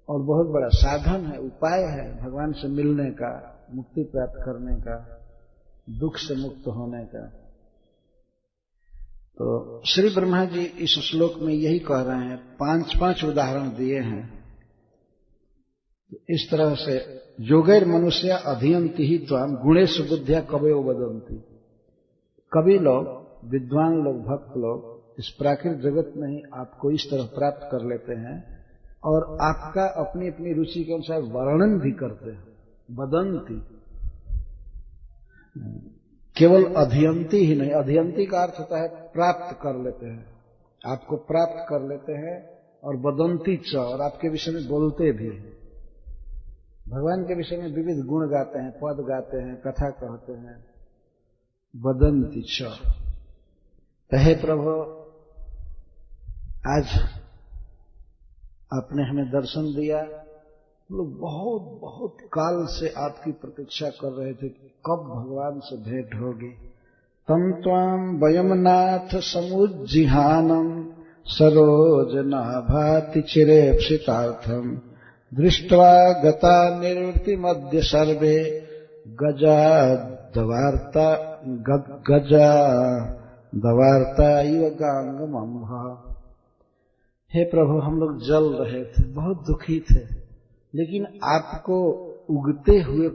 S1: और बहुत बड़ा साधन है, उपाय है भगवान से मिलने का, मुक्ति प्राप्त करने का, दुख से मुक्त होने का। तो श्री ब्रह्मा जी इस श्लोक में यही कह रहे हैं, 5 उदाहरण दिए हैं। इस तरह से योगैर मनुष्य अधीयंति ही त्वाम गुणेश बुद्धिया कवयो वदंती। कवि लोग, विद्वान लोग, भक्त लोग इस प्राकृतिक जगत में ही आपको इस तरह प्राप्त कर लेते हैं और आपका अपनी अपनी रुचि के अनुसार वर्णन भी करते हैं। वदंती केवल अधीयंती ही नहीं, अधीयंती का अर्थ होता है प्राप्त कर लेते हैं, आपको प्राप्त कर लेते हैं, और वदंती च, और आपके विषय में बोलते भी हैं। भगवान के विषय में विविध गुण गाते हैं, पद गाते हैं, कथा कहते हैं। वदंती च, हे प्रभु, आज आपने हमें दर्शन दिया। लोग बहुत बहुत काल से आपकी प्रतीक्षा कर रहे थे कि कब भगवान से भेंट होगी। तम त्वाम वयमनाथ समुज्जिहानम सरोजनाभाति चिरेप्सितार्थम दृष्ट्वा गता निर्वृति मध्य सर्वे गजा दवार्ता इव गांगमंभ। हे प्रभु, हम लोग जल रहे थे, बहुत दुखी थे, लेकिन आपको उगते हुए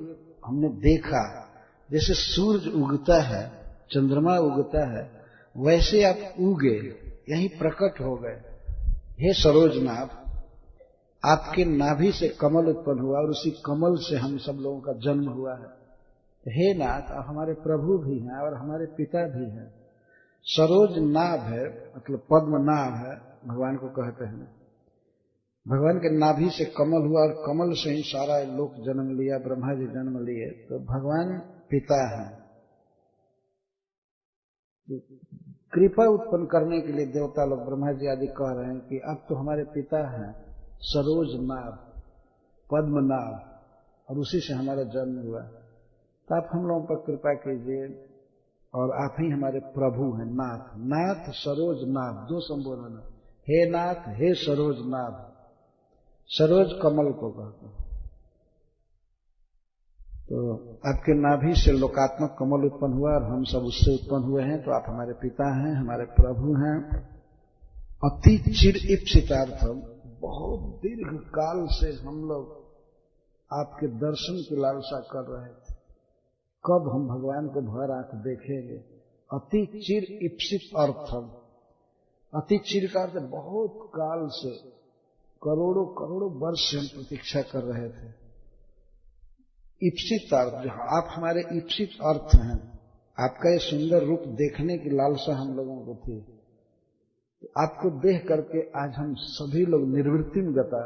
S1: हमने देखा। जैसे सूरज उगता है, चंद्रमा उगता है, वैसे आप उगे, यहीं प्रकट हो गए। हे सरोजनाभ, आपके नाभि से कमल उत्पन्न हुआ और उसी कमल से हम सब लोगों का जन्म हुआ है। हे नाथ, आप हमारे प्रभु भी हैं और हमारे पिता भी हैं। सरोज नाभ है, मतलब पद्म नाभ है, भगवान को कहते हैं। भगवान के नाभि से कमल हुआ और कमल से ही सारा लोक जन्म लिया, ब्रह्मा जी जन्म लिए, तो भगवान पिता हैं। तो कृपा उत्पन्न करने के लिए देवता लोग, ब्रह्मा जी आदि कह रहे हैं कि अब तो हमारे पिता हैं सरोज नाभ, पद्म नाभ, और उसी से हमारा जन्म हुआ। तो आप हम लोगों पर कृपा कीजिए, और आप ही हमारे प्रभु हैं। नाथ, नाथ सरोज नाभ, दो संबोधन। हे नाथ, हे सरोज नाभ। सरोज कमल को कहते हैं। तो आपके नाभि से लोकात्मक कमल उत्पन्न हुआ और हम सब उससे उत्पन्न हुए हैं, तो आप हमारे पिता हैं, हमारे प्रभु हैं। अति चिर इप्सितार्थम, बहुत दीर्घ काल से हम लोग आपके दर्शन की लालसा कर रहे थे, कब हम भगवान को भर आंख देखेंगे। अति चिर इप्सित अर्थम, अति चिर का अर्थ बहुत काल से, करोड़ों करोड़ों वर्ष से हम प्रतीक्षा कर रहे थे। इप्सित अर्थ, आप हमारे इप्सित अर्थ हैं, आपका ये सुंदर रूप देखने की लालसा हम लोगों को थी। तो आपको देख करके आज हम सभी लोग निर्वृत्तिम गता,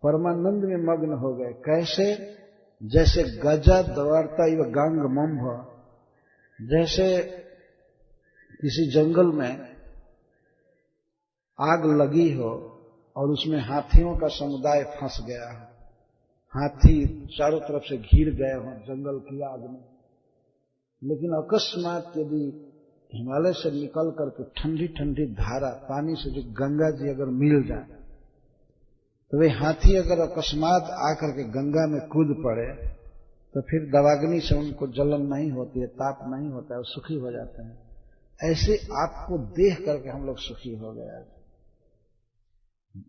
S1: परमानंद में मग्न हो गए। कैसे? जैसे गजा दवार्ता इव गांग मंभ, जैसे किसी जंगल में आग लगी हो और उसमें हाथियों का समुदाय फंस गया हो, हाथी चारों तरफ से घिर गए हों जंगल की आग में, लेकिन अकस्मात यदि हिमालय से निकल करके ठंडी ठंडी धारा पानी से जो गंगा जी अगर मिल जाए, तो वे हाथी अगर अकस्मात आकर के गंगा में कूद पड़े तो फिर दवाग्नि से उनको जलन नहीं होती है, ताप नहीं होता है, सुखी हो जाते हैं। ऐसे आपको देख करके हम लोग सुखी हो गए।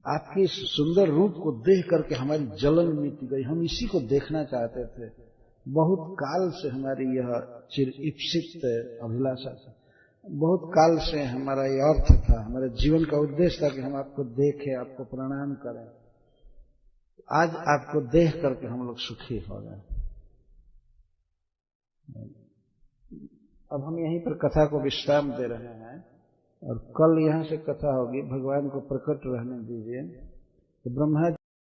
S1: आपके इस सुंदर रूप को देख करके हमारी जलन मिट गई, हम इसी को देखना चाहते थे। बहुत काल से हमारी यह चिर इप्सित अभिलाषा था, बहुत काल से हमारा यह अर्थ था, हमारे जीवन का उद्देश्य था कि हम आपको देखें, आपको प्रणाम करें। आज आपको देख करके हम लोग सुखी हो गए। अब हम यहीं पर कथा को विश्राम दे रहे हैं और कल यहां से कथा होगी। भगवान को प्रकट रहने दीजिए। तो ब्रह्मा